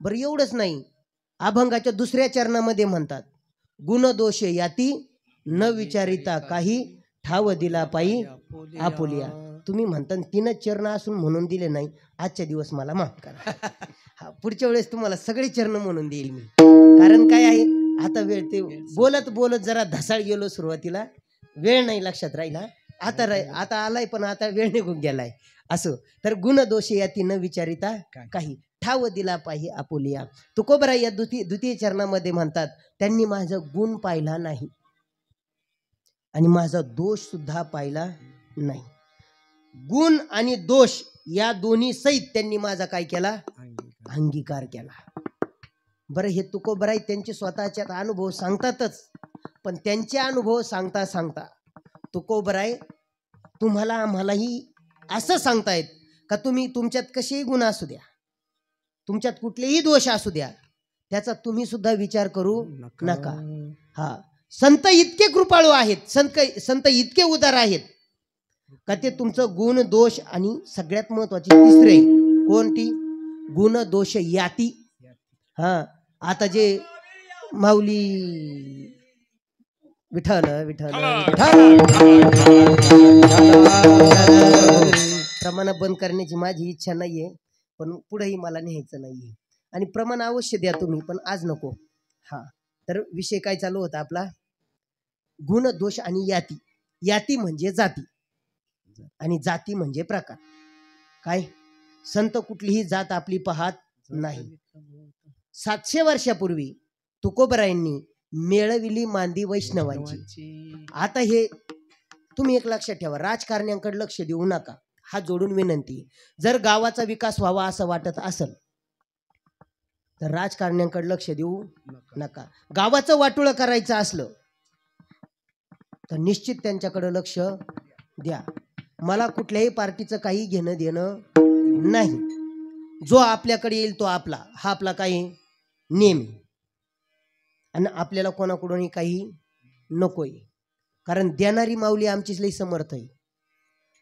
बरं एवढंच नाही, अभंगाच्या दुसऱ्या चरणामध्ये म्हणतात, गुण दोष याती न विचारिता काही, ठाव दिला पायी आपुलिया. तुम्ही म्हणता 3च चरण असून म्हणून दिले नाही, आजच्या दिवस मला माफ करा. पुढच्या वेळेस तुम्हाला सगळे चरण म्हणून देईल मी. कारण काय आहे, आता वेळ ते बोलत बोलत जरा धसाळ गेलो, सुरुवातीला वेळ नाही लक्षात राहिला, आता आलाय पण आता वेळ निघून गेलाय. असं तर गुण दोष याती न विचारिता काही, ठाव दिला पाहिजे आपुलिया. तुकोबरा या द्वितीय चरणामध्ये म्हणतात, त्यांनी माझा गुण पाहिला नाही आणि माझा दोष सुद्धा पाहिला नाही. गुण आणि दोष या दोन्ही सहित त्यांनी माझा काय केला, अंगीकार केला. बरं हे तुकोबराय त्यांचे स्वतःचे अनुभव सांगतातच, पण त्यांचे अनुभव सांगता सांगता तुकोबराय तुम्हाला आम्हालाही असं सांगतायत का तुम्ही तुमच्यात कसेही गुण असू द्या, तुमच्यात कुठलेही दोष असू द्या, त्याचा तुम्ही सुद्धा विचार करू नका. हा, संत इतके कृपाळू आहेत, संत इतके उदार आहेत का ते तुमचं गुण दोष आणि सगळ्यात महत्वाची तिसरे कोणती, गुण दोष याती. हा, आता जे माऊली विठ्ठल विठ्ठल प्रमाण बंद करण्याची माझी इच्छा नाहीये, पण पुढेही मला न्यायचं नाहीये आणि प्रमाण अवश्य द्या तुम्ही, पण आज नको. हा, तर विषय काय चालू होता आपला, गुण दोष आणि याती. याती म्हणजे जाती आणि जाती म्हणजे प्रकार. काय, संत कुठलीही जात आपली पाहत नाही. 700 वर्षापूर्वी तुकोबरायांनी मेळविली मांदी वैष्णवांची. आता हे तुम्ही एक लक्षात ठेवा, राजकारण्यांकडे लक्ष देऊ नका, हा जोडून विनंती. जर गावाचा विकास व्हावा असं वाटत असेल तर राजकारण्यांकडे लक्ष देऊ नका. गावाचं वाटोळं करायचं असलं तर निश्चित त्यांच्याकडे लक्ष द्या. मला कुठल्याही पार्टीचं काही घेणं देणं नाही. जो आपल्याकडे येईल तो आपला, हा आपला काही नेम आहे आणि आपल्याला कोणाकडूनही काही नकोय. कारण देणारी माऊली आमचीच लई समर्थ आहे.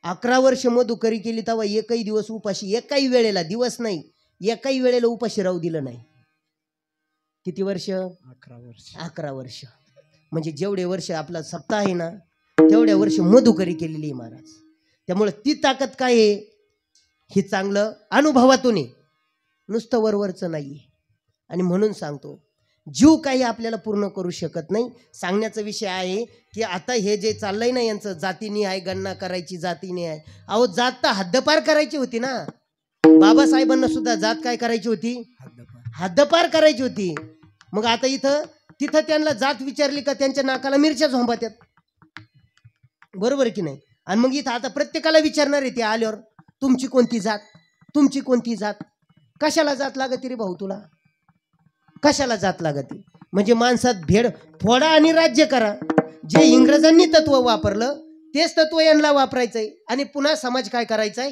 11 वर्ष मधुकरी केली तेव्हा एकही दिवस उपाशी, एकाही वेळेला, दिवस नाही एकाही वेळेला उपाशी राहू दिलं नाही. किती वर्ष? 11 वर्ष. 11 वर्ष म्हणजे जेवढे वर्ष आपला सप्ताह आहे ना तेवढ्या वर्ष मधुकरी केलेली महाराज. त्यामुळे ती ताकद काय आहे हे चांगलं अनुभवातून आहे, नुसतं वरवरचं नाहीये. आणि म्हणून सांगतो, जीव काही आपल्याला पूर्ण करू शकत नाही. सांगण्याचा विषय आहे की आता हे जे चाललंय ना यांचं, जातीने आहे गणना करायची, जातीने आहे. अहो जात तर हद्दपार करायची होती ना, बाबासाहेबांना सुद्धा जात काय करायची होती, हद्दपार करायची होती. मग आता तिथं त्यांना जात विचारली का त्यांच्या नाकाला मिरच्या झोंबात्यात, बरोबर की नाही. आणि मग इथं आता प्रत्येकाला विचारणार आहे ते आल्यावर, तुमची कोणती जात, तुमची कोणती जात. कशाला जात लागत रे भाऊ तुला, कशाला जात लागत? म्हणजे माणसात भेड फोडा आणि राज्य करा. जे इंग्रजांनी तत्व वापरलं तेच तत्व यांना वापरायचंय आणि पुन्हा समाज काय करायचाय,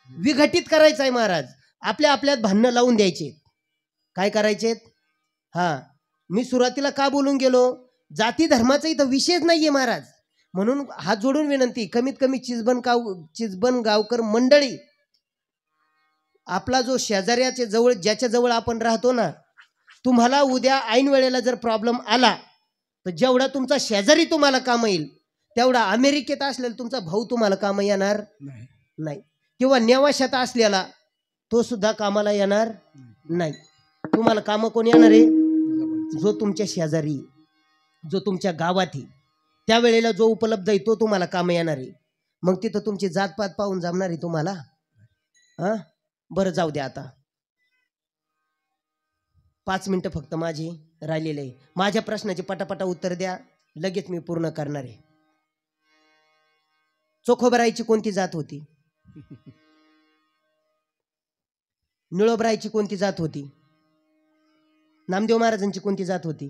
विघटित करायचाय. महाराज आपल्या आपल्यात भांडणं लावून द्यायचे. काय करायचे? हा, मी सुरुवातीला का बोलून गेलो, जाती धर्माचा इथं विषयच नाहीये महाराज. म्हणून हात जोडून विनंती, कमीत कमी चिजबन गावकर मंडळी आपला जो शेजाऱ्याच्या जवळ ज्याच्या जवळ आपण राहतो ना, तुम्हाला उद्या ऐन वेळेला जर प्रॉब्लेम आला तर जेवढा तुमचा शेजारी तुम्हाला काम येईल तेवढा अमेरिकेत असलेला तुमचा भाऊ तुम्हाला काम येणार नाही, किंवा नेवाशात असलेला तो सुद्धा कामाला येणार नाही. तुम्हाला काम कोण येणार आहे? जो तुमच्या शेजारी, जो तुमच्या गावात आहे, त्यावेळेला जो उपलब्ध आहे तो तुम्हाला काम येणार आहे. मग तिथं तुमची जातपात पाहून जमणार आहे तुम्हाला? हा, बरं जाऊ द्या. आता 5 मिनिटं फक्त माझी राहिलेले आहे. माझ्या प्रश्नाचे पटापटा उत्तर द्या, लगेच मी पूर्ण करणार आहे. चोखोबरायची कोणती जात होती? निळोबरायची कोणती जात होती? नामदेव महाराजांची कोणती जात होती?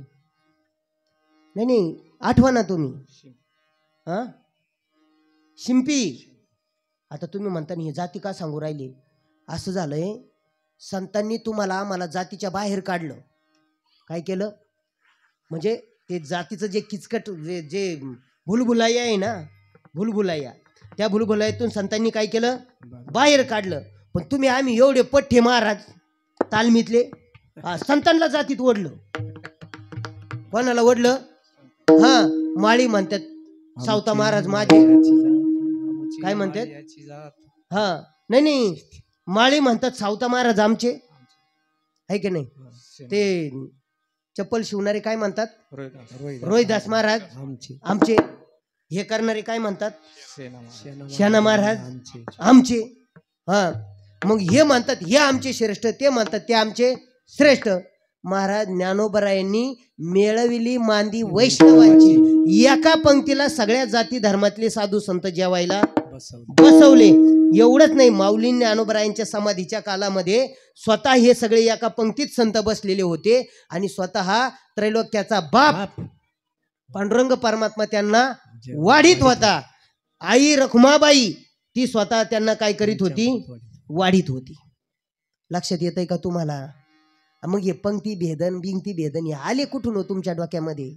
नाही आठवा ना तुम्ही. हा, शिंपी. आता तुम्ही म्हणता हे जाती का सांगू राहिले? असं झालंय, संतांनी तुम्हाला आम्हाला जातीच्या बाहेर काढलं. काय केलं म्हणजे ते जातीचं जे किचकट जे भुलभुलाया आहे ना, भुलभुलाया, त्या भुलभुलायातून संतांनी काय केलं? बाहेर काढलं. पण तुम्ही आम्ही एवढे पठ्ठे महाराज तालमीतले संतांना जातीत ओढलं. कोणाला ओढलं? हा, माळी म्हणतात सावता महाराज माझे. काय म्हणतात? हा, नाही माळी म्हणतात सावता महाराज आमचे, आहे की नाही? ते चप्पल शिवणारे काय म्हणतात? रोहिदास महाराज आमचे. हे करणारे काय म्हणतात? शेणा महाराज आमचे. हा, मग हे म्हणतात हे आमचे श्रेष्ठ, ते म्हणतात ते आमचे श्रेष्ठ. महाराज ज्ञानोबरायांनी मेळविली मांदी वैष्णवांची. एका पंक्तीला सगळ्या जाती धर्मातले साधू संत जेवायला बसवले. एवढंच नाही, माऊलींनी ज्ञानोबरायांच्या समाधीच्या कालामध्ये स्वतः हे सगळे एका पंक्तीत संत बसलेले होते आणि स्वतः त्रैलोक्याचा बाप पांडुरंग परमात्मा त्यांना वाढीत होता. आई रखुमाबाई ती स्वतः त्यांना काय करीत होती? वाढीत होती. लक्षात येतंय का तुम्हाला? मग हे पंक्ती भेदन बिंगती भेदन हे आले कुठून हो तुमच्या डोक्यामध्ये?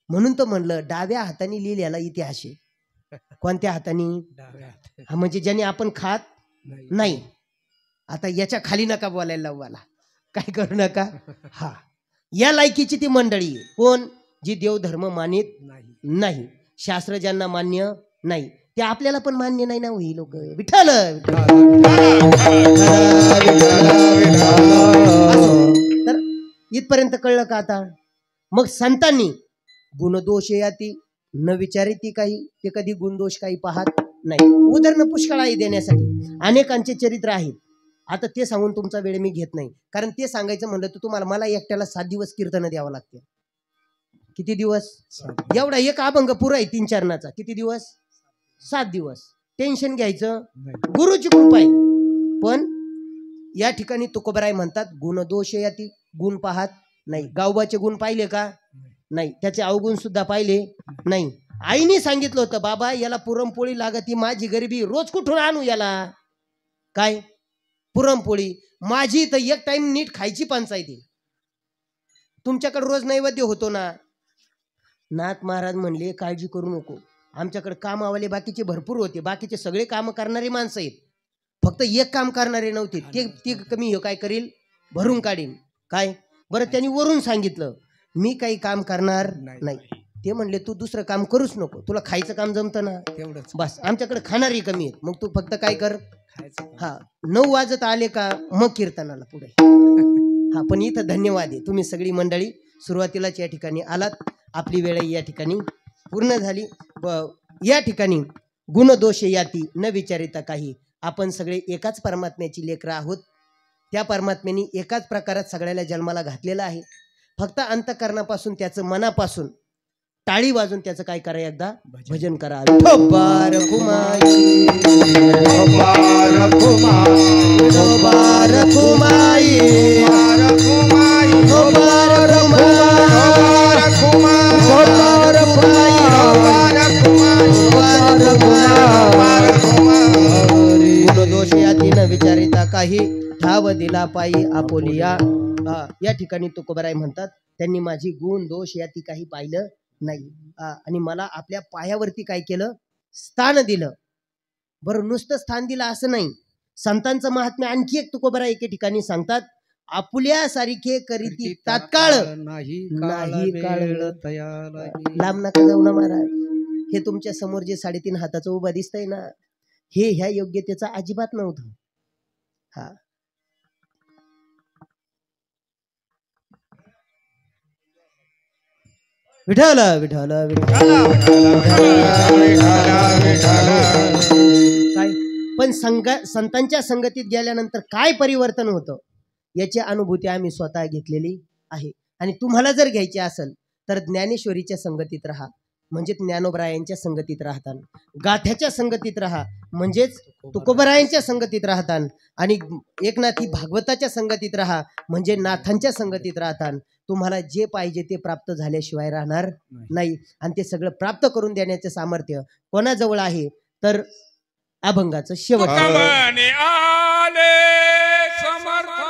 म्हणून तर म्हणलं डाव्या हाताने लिहिलेला इतिहास आहे. कोणत्या हाताने? हा, म्हणजे ज्याने आपण खात नाही. आता याच्या खाली नका बोलायला लावू मला, काय करू नका. हा, या लायकीची ती मंडळी कोण? जी देवधर्म मानित नाही, शास्त्र ज्यांना मान्य नाही, ते आपल्याला पण मान्य नाही ना. ही लोक विठ्ठल. तर इथपर्यंत कळलं का आता? मग संतांनी गुणदोष याती न विचारिती काही, ते कधी गुणदोष काही पाहत नाही. उदाहरण पुष्कळ आहे देण्यासाठी, अनेकांचे चरित्र आहेत. आता ते सांगून तुमचा वेळ मी घेत नाही, कारण ते सांगायचं म्हणलं तर तुम्हाला मला एकट्याला 7 दिवस कीर्तन द्यावं लागते. किती दिवस? एवढा एक अभंग पुरा आहे 3 चरणाचा. किती दिवस? 7 दिवस. टेन्शन घ्यायचं, गुरुची कृपा आहे. पण या ठिकाणी तुकोबराय म्हणतात गुणदोष याती, गुण पाहत नाही. गावबाचे गुण पाहिले का? नाही. त्याचे अवगुण सुद्धा पाहिले नाही. आईने सांगितलं होतं बाबा याला पुरणपोळी लागती, माझी गरिबी, रोज कुठून आणू याला? काय पुरणपोळी? माझी तर एक टाइम नीट खायची पंचायती. तुमच्याकडे रोज नैवेद्य होतो ना. नाथ महाराज म्हणले काळजी करू नको, आमच्याकडे कामावाले बाकीचे भरपूर होते, बाकीचे सगळे काम करणारी माणसं आहेत, फक्त एक काम करणारे नव्हते. ते कमी हे काय करील? भरून काढीन. काय बरं त्यांनी वरून सांगितलं मी काही काम करणार नाही. ते म्हणले तू दुसरं काम करूच नको, तुला खायचं काम जमतं ना तेवढंच बस. आमच्याकडे खाणारी कमी आहेत, मग तू फक्त काय कर? हा, 9 वाजत आले का मग कीर्तनाला पुढे. हा, पण इथं धन्यवाद आहे, तुम्ही सगळी मंडळी सुरुवातीलाच या ठिकाणी आलात. आपली वेळ या ठिकाणी पूर्ण झाली. या ठिकाणी गुणदोष याती न विचारिता काही. आपण सगळे एकाच परमात्म्याची लेकरं आहोत. त्या परमात्म्याने एकाच प्रकारात सगळ्याला जन्माला घातलेला आहे. फक्त अंतःकरणापासून त्याचं मनापासून टाळी वाजून त्याचं काय करा? एकदा भजन करा. ठोबार खुमाई, ठोबार खुमाई, ठोबार खुमाई, ठोबार गुणदोष याती न विचारिता काही, ठाव दिला पायी आपोलिया. या ठिकाणी तुकोबराय म्हणतात त्यांनी माझी गुण दोष याती काही पाहिलं नाही आणि मला आपल्या पायावरती काय केलं? स्थान दिलं. बरं नुसतं स्थान दिलं असं नाही, संतांचं महात्म्य आणखी एक तुकोबरा एके ठिकाणी सांगतात, आपुल्या सारिखे करीती तात्काळ नाही काळ लांब नका जाऊ ना महाराज. हे तुमच्या समोर जे 3.5 हाताचं उभा दिसतंय ना, हे ह्या योग्यतेचा अजिबात नव्हतं. हा विठ्ठल विठ्ठल काय पण संतांच्या संगतीत गेल्यानंतर काय परिवर्तन होतं याची अनुभूती आम्ही स्वतः घेतलेली आहे. आणि तुम्हाला जर घ्यायची असेल तर ज्ञानेश्वरीच्या संगतीत राहा, म्हणजे ज्ञानोबरायांच्या संगतीत राहतान, गाठ्याच्या संगतीत राहा म्हणजेच तुकोबरायांच्या संगतीत राहतान, आणि एकनाथी भागवताच्या संगतीत राहा म्हणजे नाथांच्या संगतीत राहतान. तुम्हाला जे पाहिजे ते प्राप्त झाल्याशिवाय राहणार नाही. आणि ते सगळं प्राप्त करून देण्याचे सामर्थ्य कोणाजवळ आहे तर अभंगाचं शेवट. समर्थ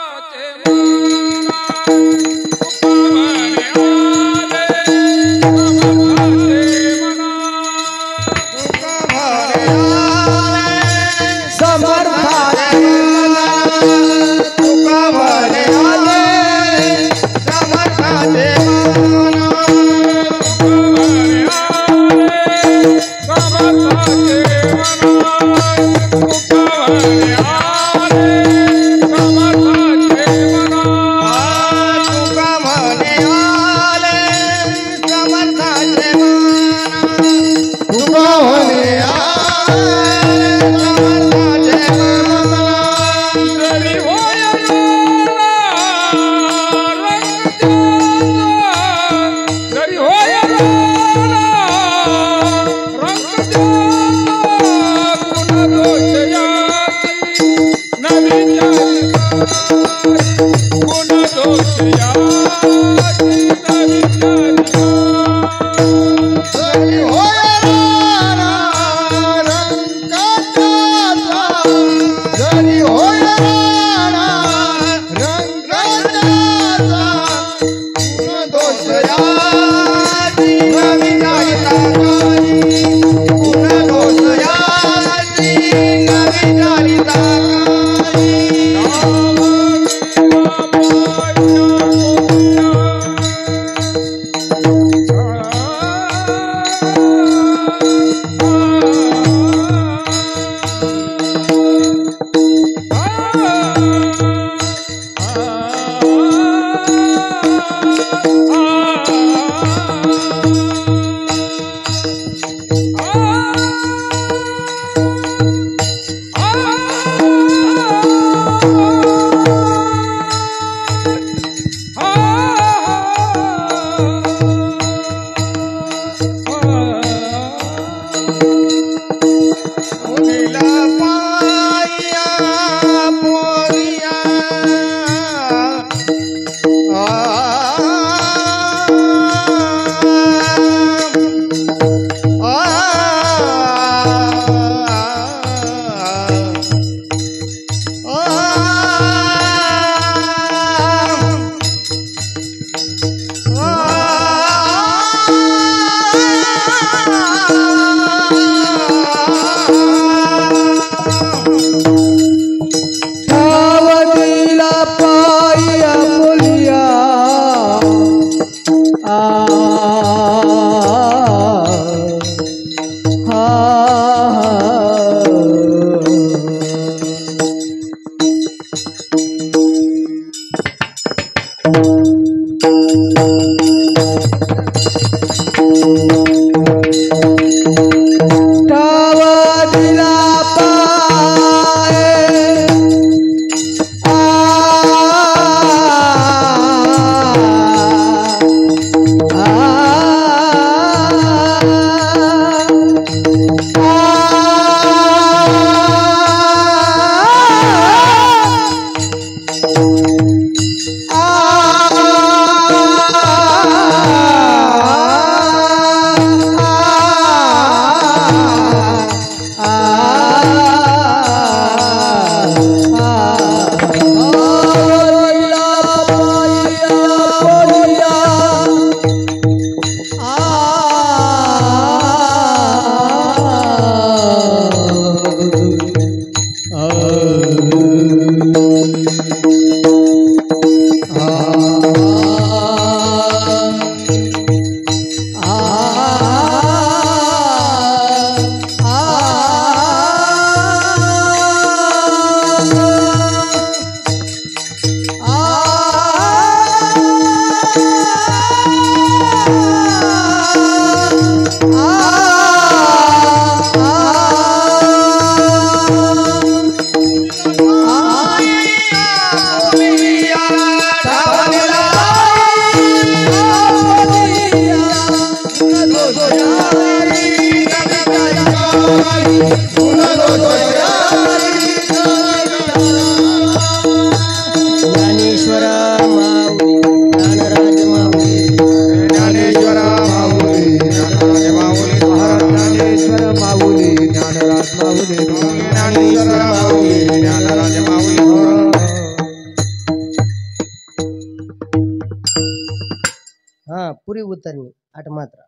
उतरणे 8 मात्रा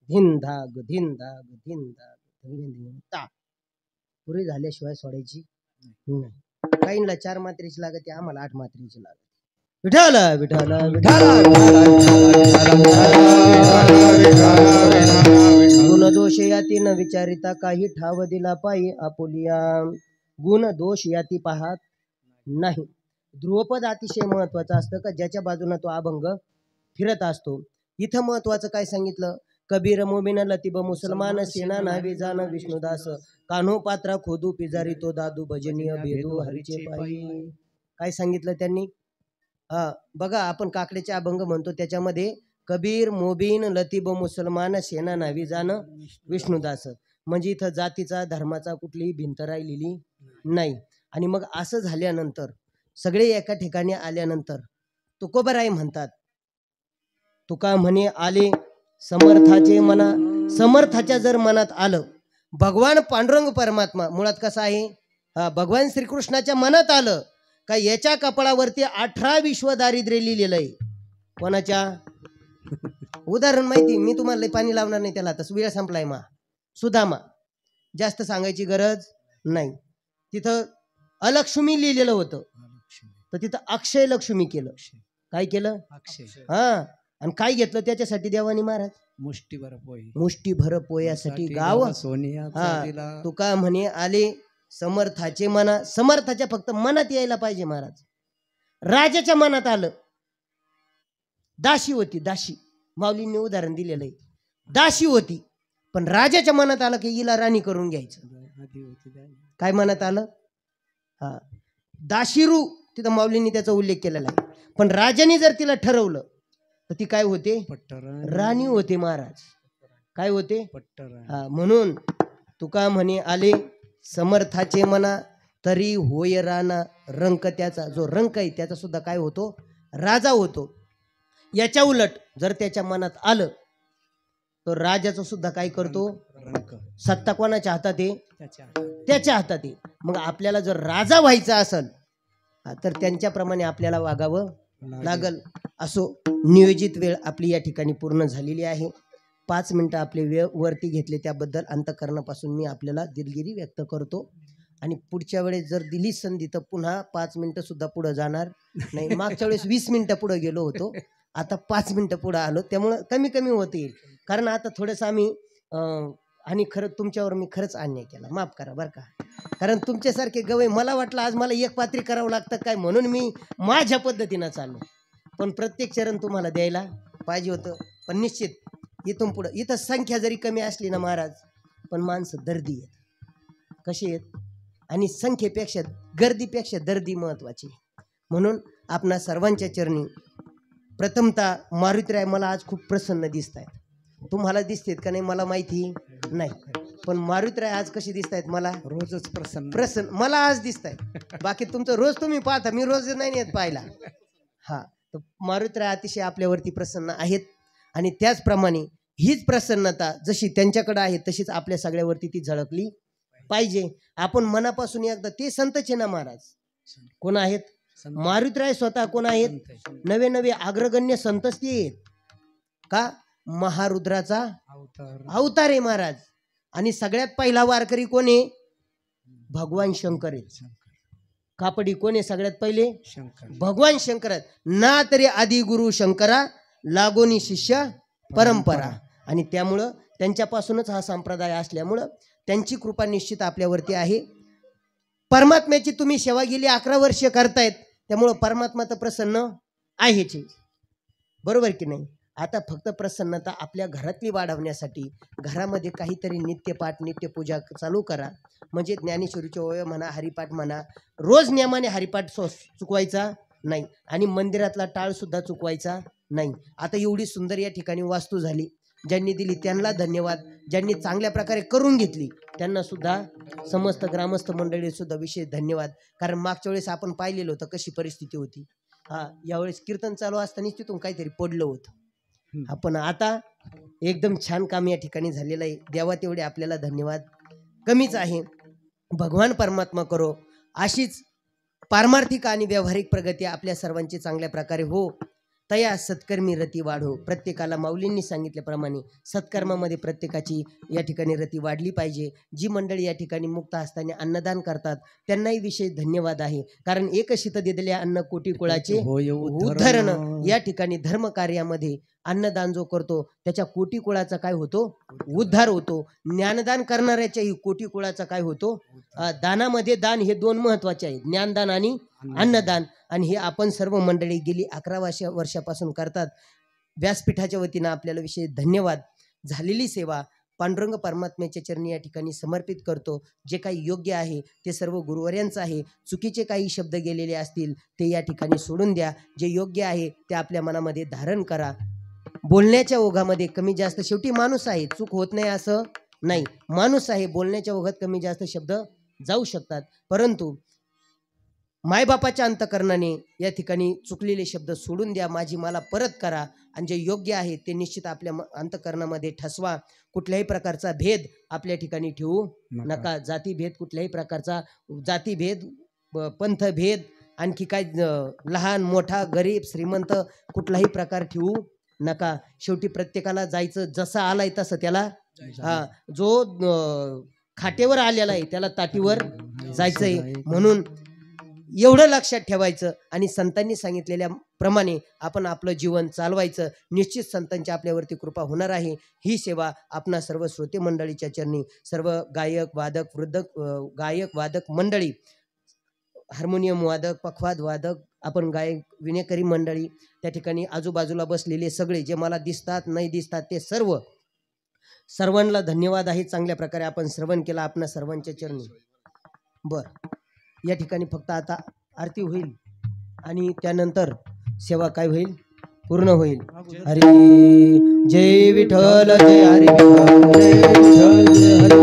धिन धाग धिन धाग धिन धाग धिन धिन ता पुरी झाल्याशिवाय सोडायची नाही. काहींना 4 मात्रेची लागते, आम्हाला 8 मात्रेची लागते. विठाला विठाला विठाला गुण दोष याती न विचारिता काही ठाव दिला पायी आपुलिया गुण दोष याती पाहत नाही. ध्रुवपद अतिशय महत्वाचं असतं का ज्याच्या बाजूने तो अभंग फिरत असतो. इथं महत्वाचं काय सांगितलं, कबीर मोमिन लतीब मुसलमान सेना नावे जाण विष्णुदास कान्हो पात्रा खोदू पिजारी तो दादू भजनीय भेदू हरीचे पायी. काय सांगितलं त्यांनी? बघा आपण काकड्याचे अभंग म्हणतो त्याच्यामध्ये कबीर मोबीन लतीब मुसलमान सेना नावी जाण विष्णुदास, म्हणजे इथं जातीचा धर्माचा कुठलीही भिंत राहिलेली नाही. आणि मग असं झाल्यानंतर सगळे एका ठिकाणी आल्यानंतर तुकोबराय म्हणतात, तुका म्हणे आले समर्थाचे मना. समर्थाच्या जर मनात आलं, भगवान पांडुरंग परमात्मा मुळात कसा आहे, भगवान श्रीकृष्णाच्या मनात आलं का याच्या कपाळावरती 18 विश्व दारिद्र्य लिहिलेलं आहे. कोणाच्या? उदाहरण माहिती, मी तुम्हाला पाणी लावणार नाही त्याला, आता वेळ संपलाय. सुदामा, जास्त सांगायची गरज नाही. तिथं अलक्ष्मी लिहिलेलं होतं, तर तिथं अक्षय लक्ष्मी केलं. काय केलं? अक्षय. आणि काय घेतलं त्याच्यासाठी देवानी महाराज? मुष्टीभर पोयासाठी गाव सोनिया. तुका म्हणे आले समर्थाचे मना. समर्थाच्या फक्त मनात यायला पाहिजे महाराज. राजाच्या मनात आलं. दाशी होती, दाशी, माऊलींनी उदाहरण दिलेलं आहे. दाशी होती, पण राजाच्या मनात आलं की हिला राणी करून घ्यायचं. काय मनात आलं? दाशीरू, तिथं माऊलींनी त्याचा उल्लेख केलेला आहे. पण राजाने जर तिला ठरवलं तर ती काय होते? राणी होते महाराज. काय होते? म्हणून तुका म्हणे आले समर्थाचे मना तरी होय राणा रंक. त्याचा जो रंक आहे त्याचा सुद्धा काय होतो? राजा होतो. याच्या उलट जर त्याच्या मनात आलं तर राजाचं सुद्धा काय करतो? सत्ता कोणाच्या हातात आहे? त्याच्या हातात आहे. मग आपल्याला जर राजा व्हायचा असेल तर त्यांच्याप्रमाणे आपल्याला वागावं लागल. असो, नियोजित वेळ आपली या ठिकाणी पूर्ण झालेली आहे. 5 मिनिटं आपले वेळ वरती घेतले त्याबद्दल अंतःकरणापासून मी आपल्याला दिलगिरी व्यक्त करतो. आणि पुढच्या वेळेस जर दिली संधी तर पुन्हा 5 मिनिटं सुद्धा पुढे जाणार नाही. मागच्या वेळेस 20 मिनिटं पुढे गेलो होतो, आता 5 मिनिटं पुढे आलो, त्यामुळं कमी कमी होत येईल. कारण आता थोडंसं आम्ही आणि खरं तुमच्यावर मी खरंच अन्याय केला, माफ करा बरं का. कारण तुमच्यासारखे गवई मला वाटलं आज मला एक पात्री करावं लागतं काय, म्हणून मी माझ्या पद्धतीनं चाललो. पण प्रत्येक चरण तुम्हाला द्यायला पाहिजे होतं. पण निश्चित इथून पुढं इथं संख्या जरी कमी असली ना महाराज, पण माणसं दर्दी आहेत. कशी आहेत? आणि संख्येपेक्षा गर्दीपेक्षा दर्दी महत्वाची. म्हणून आपणा सर्वांच्या चरणी प्रथमतः मारुतीराय मला आज खूप प्रसन्न दिसत आहेत. तुम्हाला दिसतेत का नाही मला माहिती नाही, पण मारुतीराय आज कशी दिसत आहेत? मला रोजच प्रसन्न मला आज दिसत आहेत. बाकी तुमचं रोज तुम्ही पाहता, मी रोज नाही येत पाहायला. तर मारुतीराय अतिशय आपल्यावरती प्रसन्न आहेत. आणि त्याचप्रमाणे हीच प्रसन्नता जशी त्यांच्याकडे आहे तशीच आपल्या सगळ्यावरती ती झळकली पाहिजे. आपण मनापासून एकदा ते संतचे ना महाराज कोण आहेत? मारुतीराय स्वतः कोण आहेत? नवे नवे अग्रगण्य संतच ते आहेत का? महारुद्राचा अवतार आहे महाराज. आणि सगळ्यात पहिला वारकरी कोण आहे? भगवान शंकर आहे. कापडी कोण आहे सगळ्यात पहिले? भगवान शंकर. ना तरी आदि गुरु शंकरा लागोनी शिष्य परंपरा. आणि त्यामुळं त्यांच्यापासूनच हा संप्रदाय असल्यामुळं त्यांची कृपा निश्चित आपल्यावरती आहे. परमात्म्याची तुम्ही सेवा गेली 11 वर्ष करतायत, त्यामुळं परमात्मा तर प्रसन्न आहेच, बरोबर की नाही? आता फक्त प्रसन्नता आपल्या घरातली वाढवण्यासाठी घरामध्ये काहीतरी नित्यपाठ नित्यपूजा चालू करा. म्हणजे ज्ञानेश्वरीचे ओवे म्हणा, हरिपाठ म्हणा, रोज नियमाने हरिपाठ चुकवायचा नाही. आणि मंदिरातला टाळसुद्धा चुकवायचा नाही. आता एवढी सुंदर या ठिकाणी वास्तू झाली, ज्यांनी दिली त्यांना धन्यवाद. ज्यांनी चांगल्या प्रकारे करून घेतली त्यांना सुद्धा समस्त ग्रामस्थ मंडळी सुद्धा विशेष धन्यवाद. कारण मागच्या वेळेस आपण पाहिलेलं होतं कशी परिस्थिती होती. यावेळेस कीर्तन चालू असतानाच तिथून काहीतरी पडलं होतं. आपण आता एकदम छान काम या ठिकाणी झालेलं आहे. देवा तेवढे आपल्याला धन्यवाद कमीच आहे. भगवान परमात्मा करो अशीच पारमार्थिक आणि व्यावहारिक प्रगती आपल्या सर्वांची चांगल्या प्रकारे हो. तया सत्कर्मी रती वाढो. प्रत्येकाला माऊलींनी सांगितल्याप्रमाणे सत्कर्मामध्ये प्रत्येकाची या ठिकाणी रती वाढली पाहिजे. जी मंडळी या ठिकाणी मुक्त हस्ताने अन्नदान करतात त्यांनाही विशेष धन्यवाद आहे. कारण एक शीत दिलेले अन्न कोटी कुळाचे उद्धरण. या ठिकाणी धर्म कार्यामध्ये अन्नदान जो करतो त्याच्या कोटी कुळाचा काय होतो? उद्धार होतो. ज्ञानदान करणाऱ्याच्याही कोटी कुळाचा काय होतो? दानामध्ये दान हे दोन महत्वाचे आहेत, ज्ञानदान आणि अन्नदान. आणि हे आपण सर्व मंडळी गेली 11 वर्षापासून करतात. व्यासपीठाच्या वतीनं आपल्याला विशेष धन्यवाद. झालेली सेवा पांडुरंग परमात्म्याच्या चरणी या ठिकाणी समर्पित करतो. जे काही योग्य आहे ते सर्व गुरुवर्यांचं आहे. चुकीचे काही शब्द गेलेले असतील ते या ठिकाणी सोडून द्या. जे योग्य आहे ते आपल्या मनामध्ये धारण करा. बोलण्याच्या ओघामध्ये कमी जास्त, शेवटी माणूस आहे, चूक होत नाही असं नाही, माणूस आहे, बोलण्याच्या ओघात कमी जास्त शब्द जाऊ शकतात. परंतु मायबापाच्या अंतकरणाने या ठिकाणी चुकलेले शब्द सोडून द्या. माझी मला परत करा. आणि जे योग्य आहे ते निश्चित आपल्या अंतकरणामध्ये ठसवा. कुठल्याही प्रकारचा भेद आपल्या ठिकाणी ठेवू नका. जातीभेद, कुठल्याही प्रकारचा जातीभेद, पंथभेद, आणखी काय लहान मोठा गरीब श्रीमंत कुठलाही प्रकार ठेवू नका. शेवटी प्रत्येकाला जायचं, जसा आलाय तसं त्याला, जो खाटेवर आलेला आहे त्याला ताटीवर जायचंय. म्हणून एवढं लक्षात ठेवायचं आणि संतांनी सांगितलेल्या प्रमाणे आपण आपलं जीवन चालवायचं. निश्चित संतांची आपल्यावरती कृपा होणार आहे. ही सेवा आपणा सर्व श्रोते मंडळीच्या चरणी, सर्व गायक वादक मंडळी, हार्मोनियम वादक, पखवाद वादक, आपण गायक विनेकरी मंडळी, त्या ठिकाणी आजूबाजूला बसलेले सगळे जे मला दिसतात नाही दिसतात ते सर्वांना धन्यवाद आहे. चांगल्या प्रकारे आपण श्रवण केला आपणा सर्वांच्या चरणी. या ठिकाणी फक्त आता आरती होईल आणि त्यानंतर सेवा काय होईल? पूर्ण होईल. हरी जय विठ्ठल, जय हरी विठ्ठल, जय विठ्ठल, जय हरी.